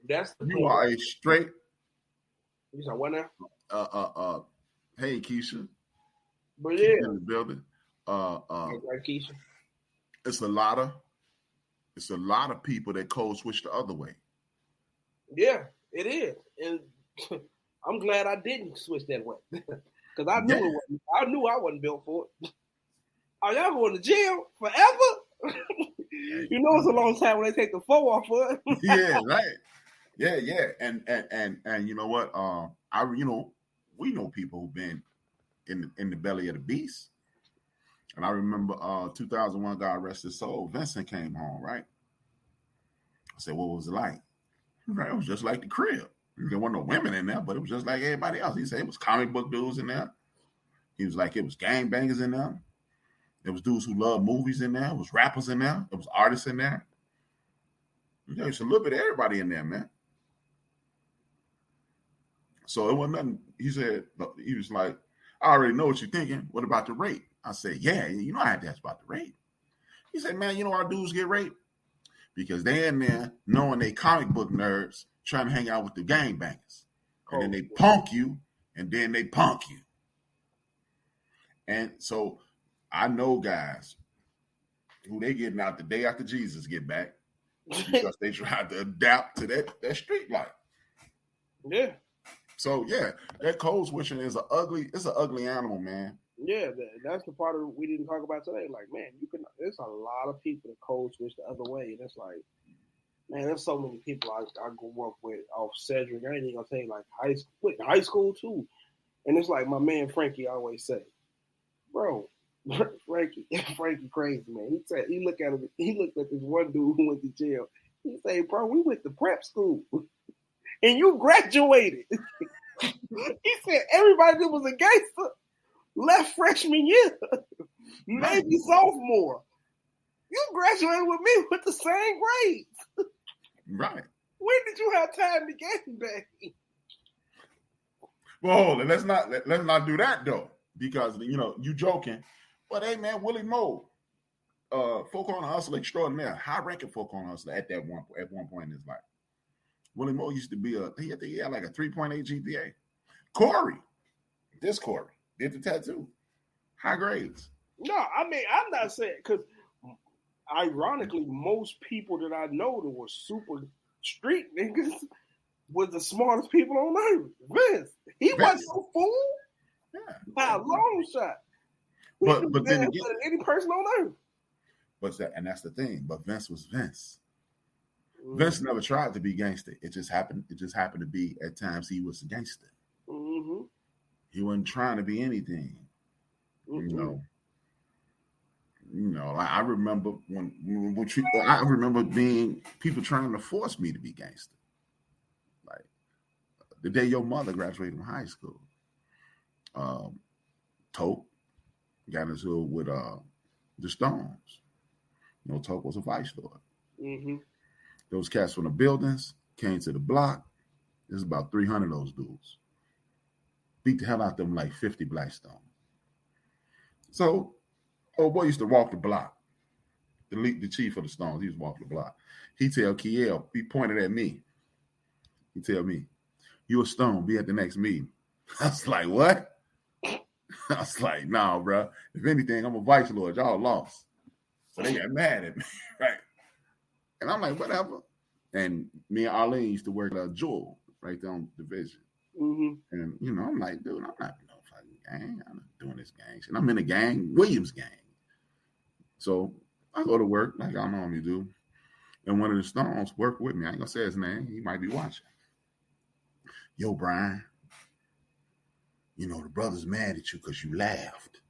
That's the you point. are a straight. You said what now? Hey Keisha. But yeah, in the building. Right, Keisha. It's a lot of people that code switch the other way. Yeah, it is, and I'm glad I didn't switch that way because I knew it wasn't. I knew I wasn't built for it. Are y'all going to jail forever? You know, it's a long time when they take the 4 off for it. Yeah, right. Yeah, and you know what? We know people who've been in the belly of the beast. And I remember 2001, God rest his soul, Vincent came home, right? I said, what was it like? Right, it was just like the crib. There weren't no women in there, but it was just like everybody else. He said it was comic book dudes in there. He was like, it was gangbangers in there. There was dudes who loved movies in there. It was rappers in there. It was artists in there. There's a little bit of everybody in there, man. So it wasn't nothing. He said, he was like, I already know what you're thinking. What about the rape? I said, yeah, you know I had to ask about the rape. He said, man, you know our dudes get raped? Because they in there knowing they comic book nerds trying to hang out with the gangbangers. And then they punk you, and then they punk you. And so I know guys who they getting out the day after Jesus get back because they tried to adapt to that street life. Yeah. So yeah, that code switching is it's an ugly animal, man. Yeah, that's the part of we didn't talk about today. Like, man, there's a lot of people that code switch the other way, and it's like, man, there's so many people I grew up with off Cedric. I ain't even gonna tell you like high school too, and it's like my man Frankie always say, bro, Frankie crazy man. He said he looked at this one dude who went to jail. He said, bro, we went to prep school, and you graduated. He said everybody that was a gangster left freshman year, maybe sophomore. You graduated with me with the same grades. Right. When did you have time to get back? Well, hold on. Let's not do that though, because you joking. But hey, man, Willie Moe, folk on hustle extraordinaire, high-ranking folk on hustle at one point in his life. Willie Moe used to be he had like a 3.8 GPA. Corey did the tattoo, high grades. No, I mean I'm not saying because ironically most people that I know that were super street niggas was the smartest people on earth. Vince, he wasn't no fool. Yeah, by a long shot. But then again, any person on earth. And that's the thing. But Vince was Vince. Vince never tried to be gangster. It just happened to be at times he was a gangster. Mm-hmm. He wasn't trying to be anything. Mm-hmm. Like I remember I remember being people trying to force me to be gangster. Like the day your mother graduated from high school, Toke got into it with the Stones. Toke was a vice lord. Mm-hmm. Those cats from the buildings came to the block. There's about 300 of those dudes. Beat the hell out of them like 50 Blackstone. So, old boy used to walk the block. the chief of the Stones. He was walking the block. He tell Kiel, he pointed at me. He tell me, "You a Stone, be at the next meeting." I was like, "What?" I was like, "Nah, bro. If anything, I'm a vice lord. Y'all lost." So they got mad at me, right? And I'm like, whatever. And me and Arlene used to work at Jewel right there on Division. Mm-hmm. And, you know, I'm like, dude, I'm not in no fucking gang. I'm not doing this gang shit. I'm in a gang, Williams gang. So I go to work like I normally do. And one of the Stones worked with me. I ain't going to say his name. He might be watching. "Yo, Brian, you know, the brother's mad at you because you laughed.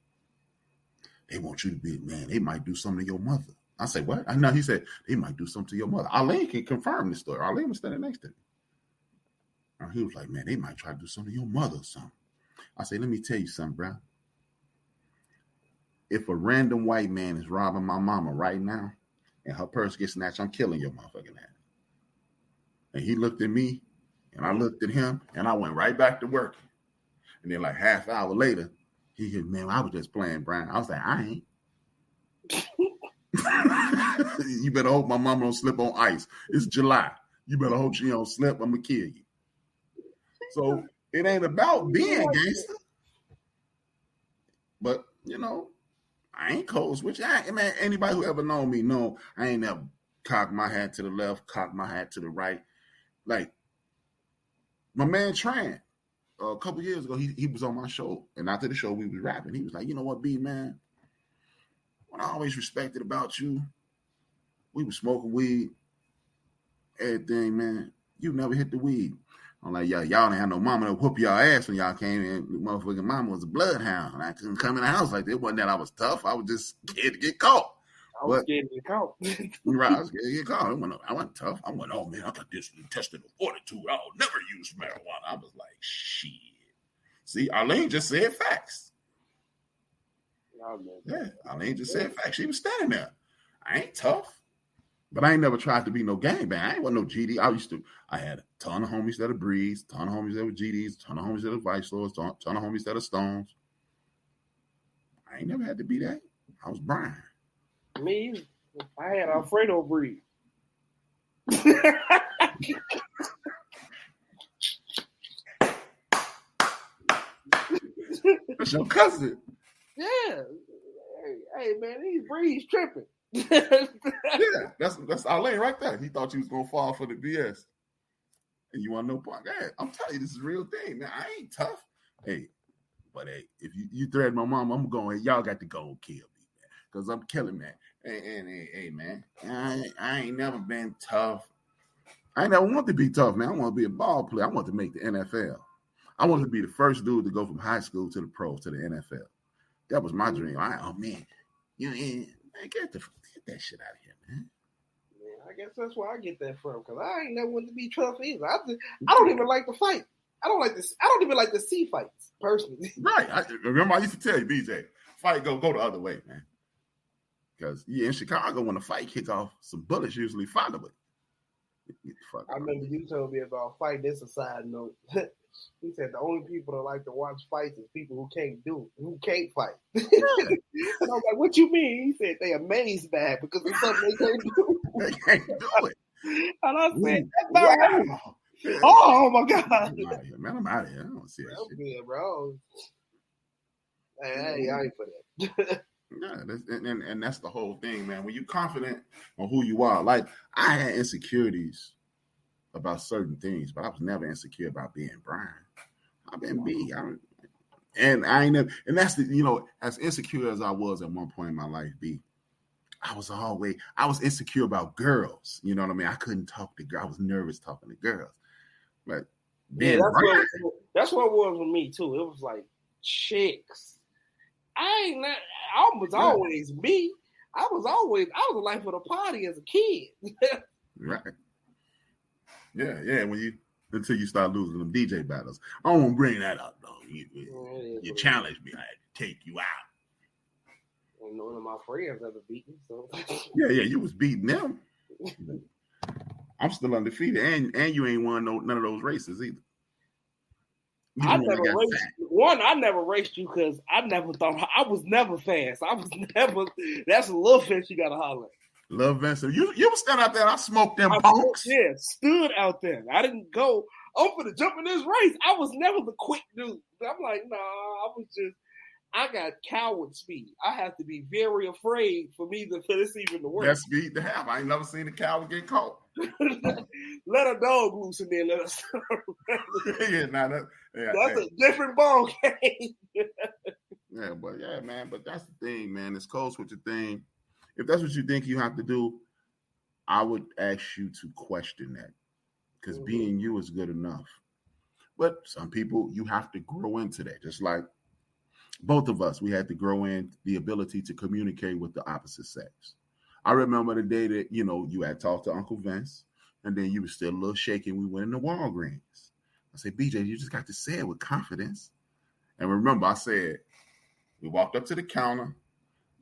They want you to be, man, they might do something to your mother." I say, "What?" I know. He said, "They might do something to your mother." Arlene can confirm this story. Arlene was standing next to me. And he was like, "Man, they might try to do something to your mother or something." I say, "Let me tell you something, bro. If a random white man is robbing my mama right now and her purse gets snatched, I'm killing your motherfucking ass." And he looked at me and I looked at him and I went right back to work. And then like half an hour later, he said, "Man, I was just playing, Brian." I was like, "I ain't." "You better hope my mama don't slip on ice. It's July. You better hope she don't slip. I'm going to kill you." So it ain't about being gangster. But, you know, I ain't code switch. Man, anybody who ever known me know I ain't never cocked my hat to the left, cocked my hat to the right. Like, my man Tran, a couple years ago, he was on my show. And after the show, we was rapping. He was like, "You know what, B, man? What I always respected about you, we was smoking weed, everything, man. You never hit the weed." I'm like, "Y'all didn't have no mama to whoop y'all ass when y'all came in. The motherfucking mama was a bloodhound. I couldn't come in the house like that. It wasn't that I was tough. I was just scared to get caught." I was scared to get caught. Right, I was scared to get caught. I wasn't tough. I went, "Oh, man, I got this intestinal fortitude. I'll never use marijuana." I was like, shit. See, Arlene just said facts. Yeah, Arlene just said facts. She was standing there. I ain't tough. But I ain't never tried to be no gangbang. I ain't want no GD. I had a ton of homies that are Breeze, ton of homies that were GDs, ton of homies that are Vice Lords, ton of homies that are Stones. I ain't never had to be that. I was Brian. Me, I had Alfredo Breed. That's your cousin. Yeah. Hey man, these Breeze tripping. Yeah, that's Arlene right there. He thought you was gonna fall for the BS. And you want no part? I'm telling you, this is a real thing, man. I ain't tough. Hey, but hey, if you threaten my mom, I'm going. Y'all got to go and kill me, man, because I'm killing, man. Hey, man, I ain't never been tough. I ain't never want to be tough, man. I want to be a ball player. I want to make the NFL. I want to be the first dude to go from high school to the pros to the NFL. That was my dream. Man, get that shit out of here, man. I guess that's where I get that from, because I ain't never want to be tough either. I don't even like to fight. I don't even like to see fights, personally. Right. I used to tell you, BJ, fight go the other way, man. Because in Chicago, when a fight kick off, some bullets usually follow it. I remember you told me about fight. This a side note. He said the only people that like to watch fights is people who can't fight. And I was like, "What you mean?" He said they amazed by it because it's something they can't do. They can't do it. And I said, "That's not right." Oh my God. Man, I'm out of here. I don't see that shit. Good, bro. Hey, I ain't for that. Yeah, and that's the whole thing, man. When you're confident on who you are, like I had insecurities about certain things, but I was never insecure about being Brian. I've been B. And I ain't never, and that's as insecure as I was at one point in my life, B, I was insecure about girls. You know what I mean? I couldn't talk to girls. I was nervous talking to girls. But that's what it was with me too. It was like chicks. I was always me. I was the life of the party as a kid. Right. Yeah. Until you start losing them DJ battles. I don't want to bring that up though. You challenged me. I had to take you out. And none of my friends ever beat me. So yeah, you was beating them. I'm still undefeated, and you ain't won none of those races either. I never raced you because I never thought I was never fast. That's a little fast you gotta holler. Love Vincent. You were standing out there. I smoked them punks. Yeah, stood out there. I didn't go. I'm gonna jump in this race. I was never the quick dude. I'm like, nah. I got coward speed. I have to be very afraid for this even to work. That's speed to have. I ain't never seen a coward get caught. Let a dog loose and then let us. That's a different ball game. But that's the thing, man. It's close with the thing. If that's what you think you have to do, I would ask you to question that, because being you is good enough. But some people, you have to grow into that. Just like both of us, we had to grow in the ability to communicate with the opposite sex. I remember the day that, you had talked to Uncle Vince, and then you were still a little shaky. We went into Walgreens. I said, BJ, you just got to say it with confidence. And remember, I said, we walked up to the counter.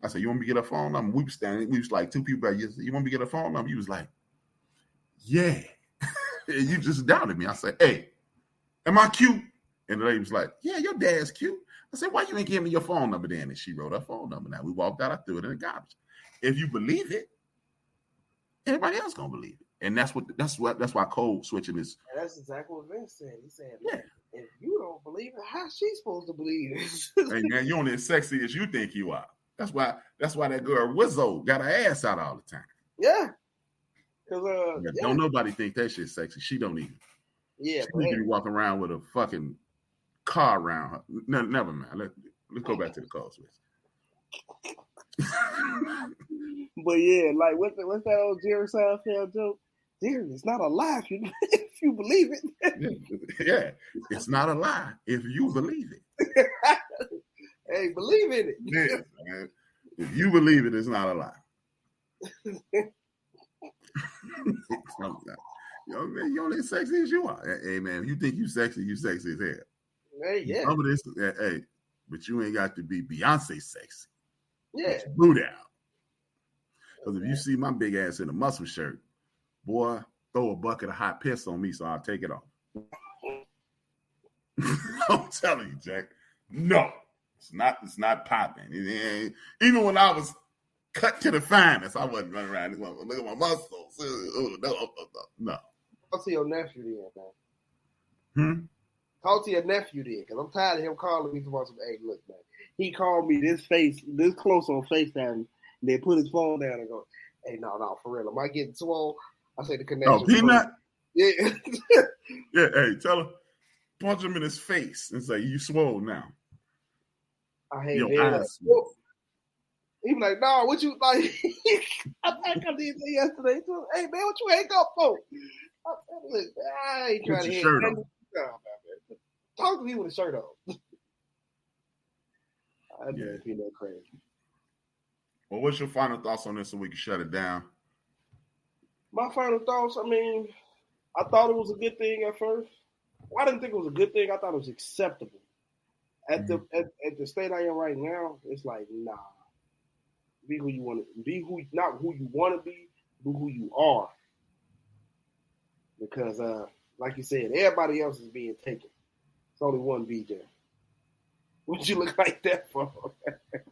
I said, you want me to get a phone number? We were standing. We was like two people. You want me to get a phone number? You was like, yeah. And you just doubted me. I said, hey, am I cute? And the lady was like, yeah, your dad's cute. I said, why you ain't give me your phone number then? And she wrote her phone number. Now we walked out. I threw it in the garbage. If you believe it, everybody else gonna believe it. And that's why code switching is. And that's exactly what Vince said. He said, yeah, if you don't believe it, how's she supposed to believe it? Hey man, you only as sexy as you think you are. That's why that girl Wizzo got her ass out all the time. Yeah. Don't nobody think that shit's sexy. She don't even. Yeah. She need to be walking around with a fucking car around her. No, never mind. Let's go back to the call switch. But yeah, like what's that old Jerry Seinfeld joke? Jerry, it's not a lie if you believe it. Yeah, it's not a lie if you believe it. Hey, believe in it. Yeah, man. If you believe it, it's not a lie. You're only as sexy as you are. Hey, man, if you think you sexy as hell. Hey, yeah. Some of this, hey, but you ain't got to be Beyonce sexy. Yeah. Blue down. Because if you see my big ass in a muscle shirt, boy, throw a bucket of hot piss on me so I'll take it off. I'm telling you, Jack. No, it's not popping. Even when I was cut to the finest, I wasn't running around. Look at my muscles. No. Talk to your nephew then, man. Talk to your nephew then, because I'm tired of him calling me tomorrow. Hey, look, man. He called me this close on FaceTime, and then put his phone down and go, hey, no, for real. Am I getting swole? I say the connection. Oh, Peanut? Yeah. Yeah, hey, tell him, punch him in his face and say, you swole now. I hate that. He be like, no, what you like? I think I did that yesterday too. Hey, man, what you hang up for? I ain't trying to hear shirt on. Talk to me with a shirt on. I'd be that crazy. Well, what's your final thoughts on this so we can shut it down? My final thoughts, I thought it was a good thing at first. Well, I didn't think it was a good thing. I thought it was acceptable. At the state I am right now, it's like, nah. Be who you want to be, not who you want to be who you are. Because, like you said, everybody else is being taken. It's only one BJ. What'd you look like that for?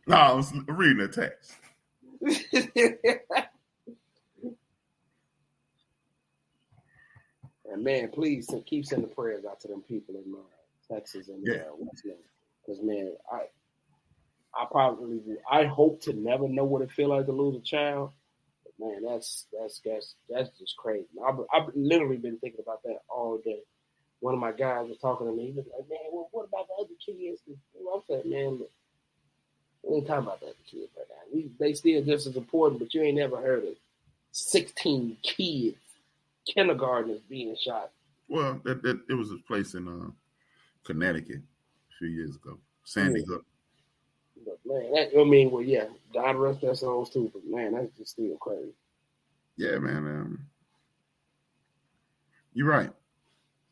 No, I was reading a text. And man, please keep sending prayers out to them people in Texas and West Lake. Because man, I hope to never know what it feels like to lose a child. But man, that's just crazy. I've literally been thinking about that all day. One of my guys was talking to me. He was like, man, well, what about the other kids? And I said, man, we ain't talking about the other kids right now. They still just as important, but you ain't never heard of 16 kids, kindergartners being shot. Well, it was a place in Connecticut a few years ago. Sandy Hook. But man, God rest their souls too. But man, that's just still crazy. Yeah, man. You're right.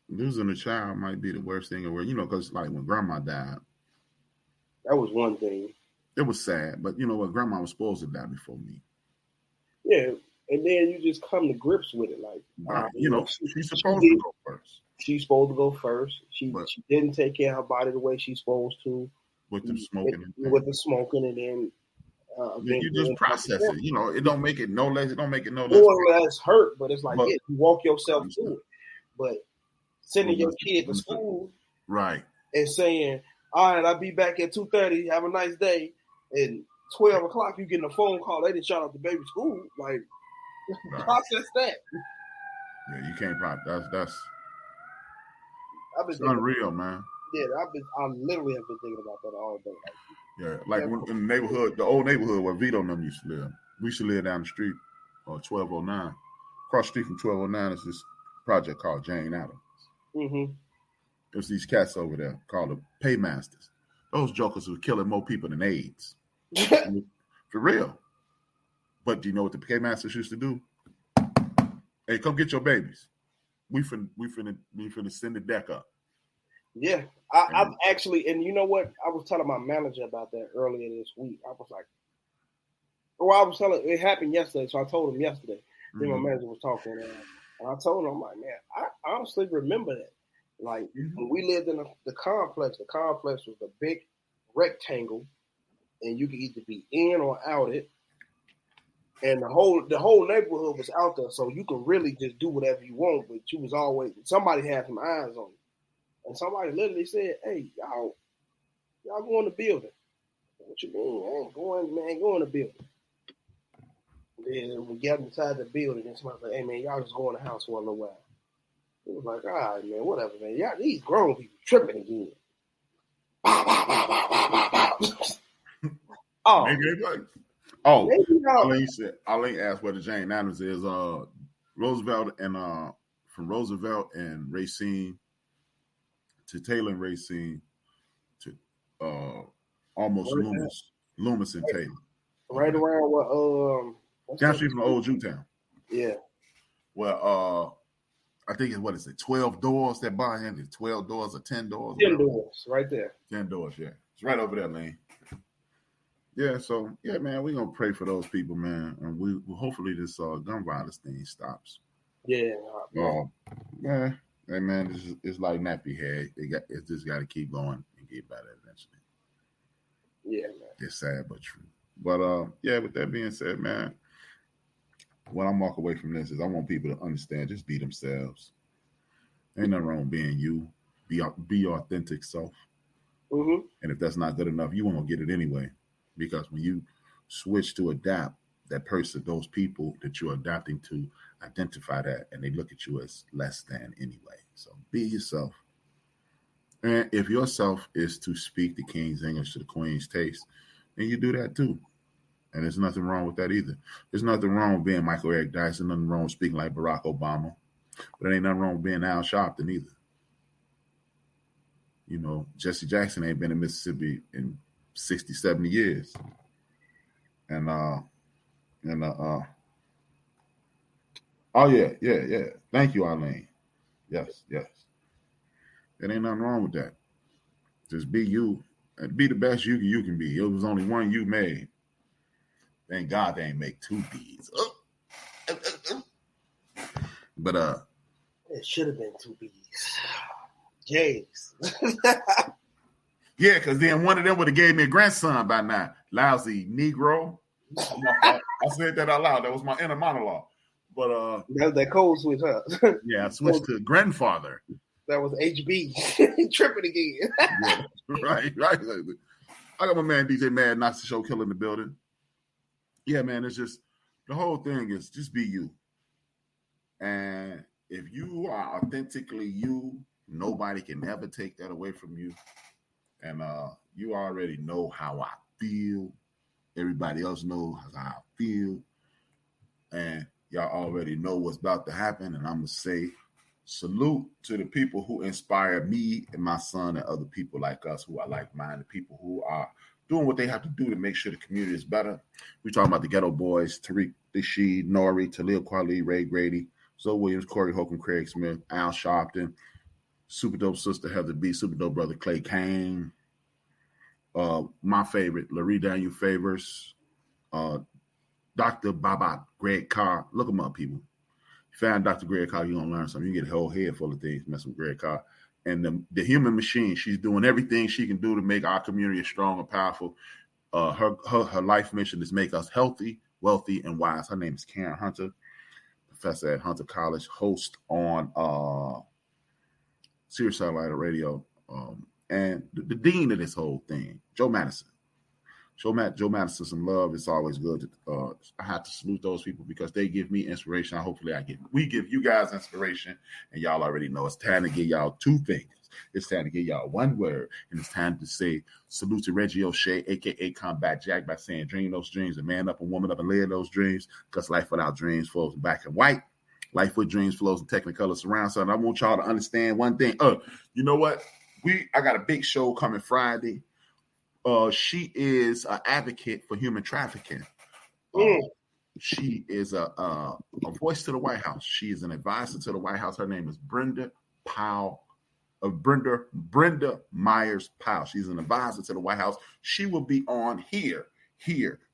Losing a child might be the worst thing in the world. Because like when grandma died. That was one thing. It was sad, but you know what? Grandma was supposed to die before me. Yeah, and then you just come to grips with it. Like, she's supposed to go first. She's supposed to go first. She didn't take care of her body the way she's supposed to. With the smoking. With the smoking, and then You just process it. You know, it don't make it no less. It don't make it no less. More or less hurt, but it's like, you walk yourself through it. But sending your kid to school, right, and saying, "All right, I'll be back at 2:30. Have a nice day." And 12 o'clock, you getting a phone call. They didn't shut up the baby school. Like, process that. Yeah, you can't process. That's it's unreal, man. Yeah, I literally have been thinking about that all day. Yeah, like in the neighborhood, the old neighborhood where Vito and them used to live. We used to live down the street, 1209. Across the street from 1209 is this project called Jane Addams. Mm-hmm. There's these cats over there called the Paymasters. Those jokers were killing more people than AIDS. For real. But do you know what the Paymasters used to do? Hey, come get your babies. We finna send the deck up. Yeah, I've actually, and you know what? I was telling my manager about that earlier this week. I was like, it happened yesterday, so I told him yesterday. Then my manager was talking, and I told him, I'm like, man, I honestly remember that. Like, when we lived in the complex was a big rectangle, and you could either be in or out it. And the whole neighborhood was out there, so you could really just do whatever you want, but you was always, somebody had some eyes on you. And somebody literally said, "Hey, y'all go in the building." What you mean? I ain't going, man, go in the building. Then we got inside the building, and somebody said, "Hey, man, y'all just go in the house for a little while." It was like, all right, man, whatever, man. Y'all, these grown people tripping again. Arlene asked where the Jane Addams is. Roosevelt and from Roosevelt and Racine to Taylor and Racine to almost Loomis and Taylor. Right around what down street from old Jewtown. Yeah. Well, I think it's 12 doors that buy in. It's 12 doors or 10 doors. 10 doors, right there. 10 doors, yeah. It's right over there, Lane. Yeah, so yeah, man, we're gonna pray for those people, man, and we hopefully this gun violence thing stops. Yeah. Yeah. Hey man, it's like nappy head. It's just got to keep going and get better eventually. Yeah, man. It's sad but true. But yeah. With that being said, man, what I'm walking away from this is I want people to understand. Just be themselves. Ain't nothing wrong with being you. Be your authentic self. Mm-hmm. And if that's not good enough, you won't get it anyway. Because when you switch to adapt, that person, those people that you're adapting to, identify that, and they look at you as less than anyway. So be yourself. And if yourself is to speak the King's English to the Queen's taste, then you do that too. And there's nothing wrong with that either. There's nothing wrong with being Michael Eric Dyson, nothing wrong with speaking like Barack Obama. But there ain't nothing wrong with being Al Sharpton either. You know, Jesse Jackson ain't been in Mississippi in 60, 70 years. And oh yeah. Thank you, Arlene. Yes. There ain't nothing wrong with that. Just be you and be the best you can be. It was only one you made. Thank God they ain't make two B's. But it should have been two B's. J's. Yeah, because then one of them would have gave me a grandson by now. Lousy Negro. I said that out loud. That was my inner monologue. But that was that code switch, huh? Yeah, I switched to grandfather. That was HB. Tripping again. Yeah, right. I got my man DJ Mad Knocks the Show Killer in the building. Yeah, man, it's just the whole thing is just be you. And if you are authentically you, nobody can ever take that away from you. And you already know how I feel. Everybody else knows how I feel. And y'all already know what's about to happen. And I'm going to say salute to the people who inspire me and my son and other people like us who are like-minded, people who are doing what they have to do to make sure the community is better. We're talking about the Ghetto Boys, Tariq Rashid, Nori, Talil Kweli, Ray Grady, Zoe Williams, Corey Holcomb, Craig Smith, Al Sharpton, Super Dope Sister Heather B, Super Dope Brother Clay Kane, my favorite, Larry Daniel Favors, Dr. Baba Greg Carr. Look him up, people. If you find Dr. Greg Carr, you're going to learn something. You get a whole head full of things messing with Greg Carr. And the human machine, she's doing everything she can do to make our community strong and powerful. Her life mission is make us healthy, wealthy, and wise. Her name is Karen Hunter, professor at Hunter College, host on Sirius Satellite Radio, and the dean of this whole thing, Joe Madison. Joe Madison some love. It's always good to I have to salute those people because they give me inspiration. We give you guys inspiration, and y'all already know it's time to give y'all two things. It's time to give y'all one word, and it's time to say salute to Reggie O'Shea, aka Combat Jack, by saying dream those dreams and man up and woman up and live those dreams, because life without dreams flows in black and white. Life with dreams flows in technicolor surround sound. I want y'all to understand one thing. You know what? I got a big show coming Friday. She is an advocate for human trafficking. She is a voice to the White House. She is an advisor to the White House. Her name is Brenda Myers Powell. She's an advisor to the White House. She will be on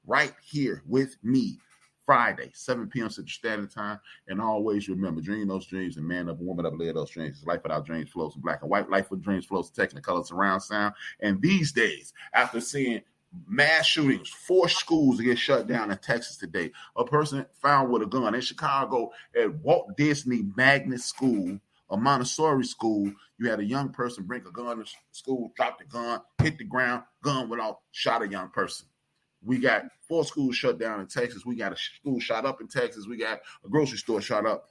right here with me Friday, 7 p.m. Central Standard Time. And always remember, dream those dreams and man up and woman up and live those dreams. Life without dreams flows in black and white. Life with dreams flows in technicolor surround sound. And these days, after seeing mass shootings, 4 schools get shut down in Texas today, a person found with a gun in Chicago at Walt Disney Magnet School, a Montessori school. You had a young person bring a gun to school, drop the gun, hit the ground, gun went off, shot a young person. We got 4 schools shut down in Texas. We got a school shot up in Texas. We got a grocery store shot up.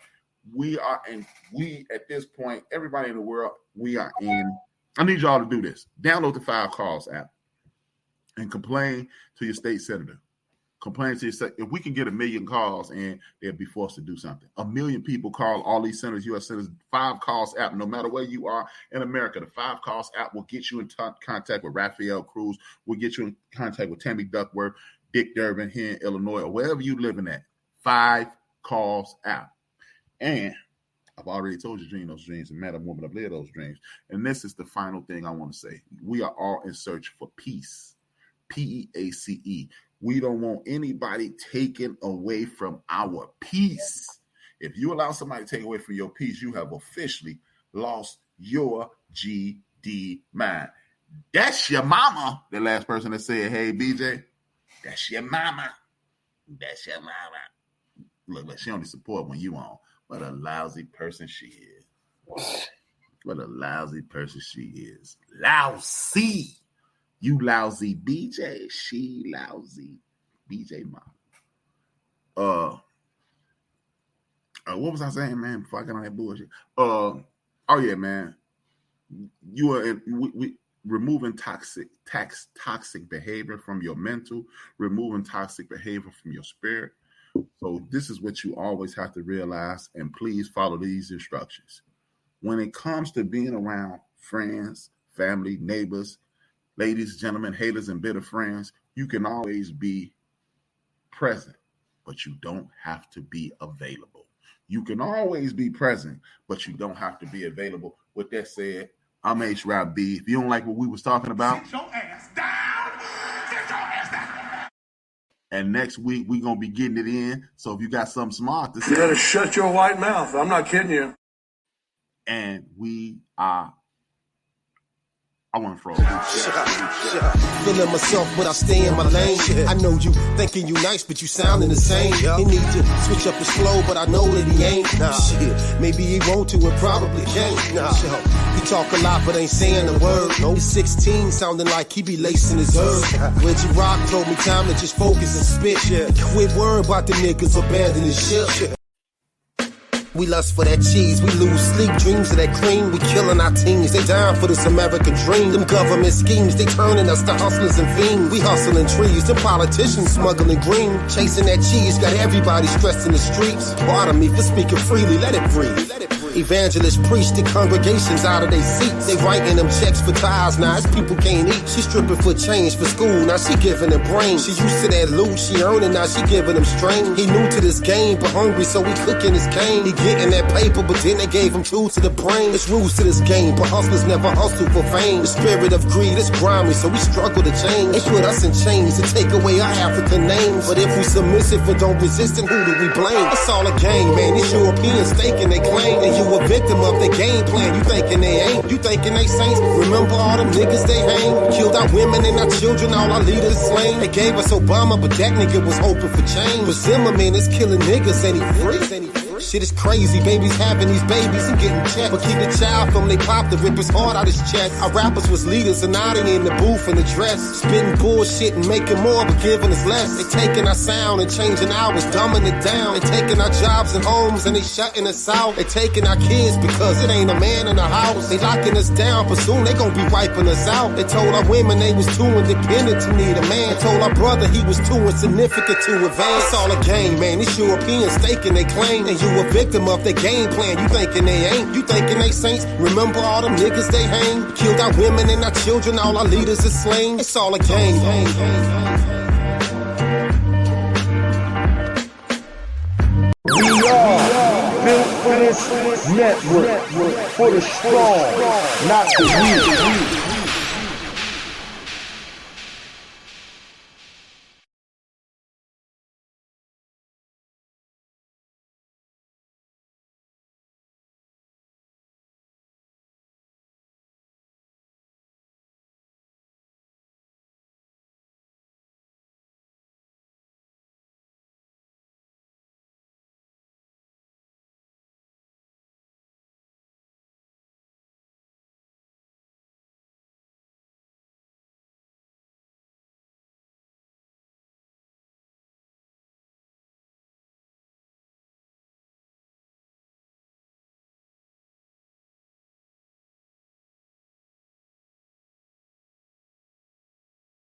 We at this point, everybody in the world, I need y'all to do this. Download the 5 Calls app and complain to your state senator. Complain to your state. If we can get 1 million calls, and they'll be forced to do something. 1 million people call all these senators, U.S. senators. 5 Calls app. No matter where you are in America, the 5 Calls app will get you in contact with Rafael Cruz. Will get you in contact with Tammy Duckworth, Dick Durbin here in Illinois, or wherever you living at. 5 Calls app. And I've already told you, dream those dreams and man or woman up live those dreams. And this is the final thing I want to say. We are all in search for peace. P-E-A-C-E. We don't want anybody taken away from our peace. If you allow somebody to take away from your peace, you have officially lost your GD mind. That's your mama. The last person that said, hey, BJ, that's your mama. That's your mama. Look, she only support when you on. What a lousy person she is. What a lousy person she is. Lousy. You lousy BJ, she lousy BJ mom. What was I saying, man? Before I got on that bullshit. Oh yeah, man. You are we removing toxic behavior from your mental, removing toxic behavior from your spirit. So this is what you always have to realize, and please follow these instructions. When it comes to being around friends, family, neighbors, ladies, gentlemen, haters, and bitter friends, you can always be present, but you don't have to be available. You can always be present, but you don't have to be available. With that said, I'm HRap B. If you don't like what we was talking about, Sit your ass down. Sit your ass down. And next week we're gonna be getting it in. So if you got something smart to say, You better shut your white mouth. I'm not kidding you. and I want to throw Feeling myself, but I stay in my lane. I know you thinking you nice, but you sounding the same. He need to switch up his flow, but I know that he ain't. Shit, maybe he want to and probably can't. He talk a lot, but ain't saying a word. He's 16, sounding like he be lacing his herb. Reggie Rock told me time to just focus and spit. Quit worrying about the niggas abandoning shit. We lust for that cheese, we lose sleep, dreams of that cream. We killing our teens, they dying for this American dream. Them government schemes, they turning us to hustlers and fiends. We hustling trees, them politicians smuggling green. Chasing that cheese, got everybody stressed in the streets. Pardon me for speaking freely, let it breathe. Evangelists preach to congregations out of their seats. They writing them checks for tithes, now his people can't eat. She stripping for change for school, now she giving them brain. She used to that loot, she earning, now she giving them strain. He new to this game, but hungry, so he cooking his cane. He getting that paper, but then they gave him tools to the brain. It's rules to this game, but hustlers never hustle for fame. The spirit of greed is grimy, so we struggle to change. They put us in chains to take away our African names. But if we submissive and don't resist, then who do we blame? It's all a game, man. These Europeans staking they claim. And you a victim of their game plan. You thinking they ain't, you thinking they saints. Remember all them niggas they hang? Killed our women and our children, all our leaders slain. They gave us Obama, but that nigga was hoping for change. But Zimmerman is killing niggas and he free. Shit is crazy, babies having these babies and getting checked. But keep the child from they pop to rip his heart out his chest. Our rappers was leaders and now they in the booth in the dress. Spitting bullshit and making more but giving us less. They taking our sound and changing ours, dumbing it down. They taking our jobs and homes and they shutting us out. They taking our kids because it ain't a man in the house. They locking us down, but soon they gon' be wiping us out. They told our women they was too independent to need a man. They told our brother he was too insignificant to advance. It's all a game, man. These Europeans staking they claim. And you a victim of their game plan. You thinking they ain't, you thinking they saints. Remember all them niggas they hang? Killed our women and our children, all our leaders is slain. It's all a game. We are built for this network, for the strong, not the weak.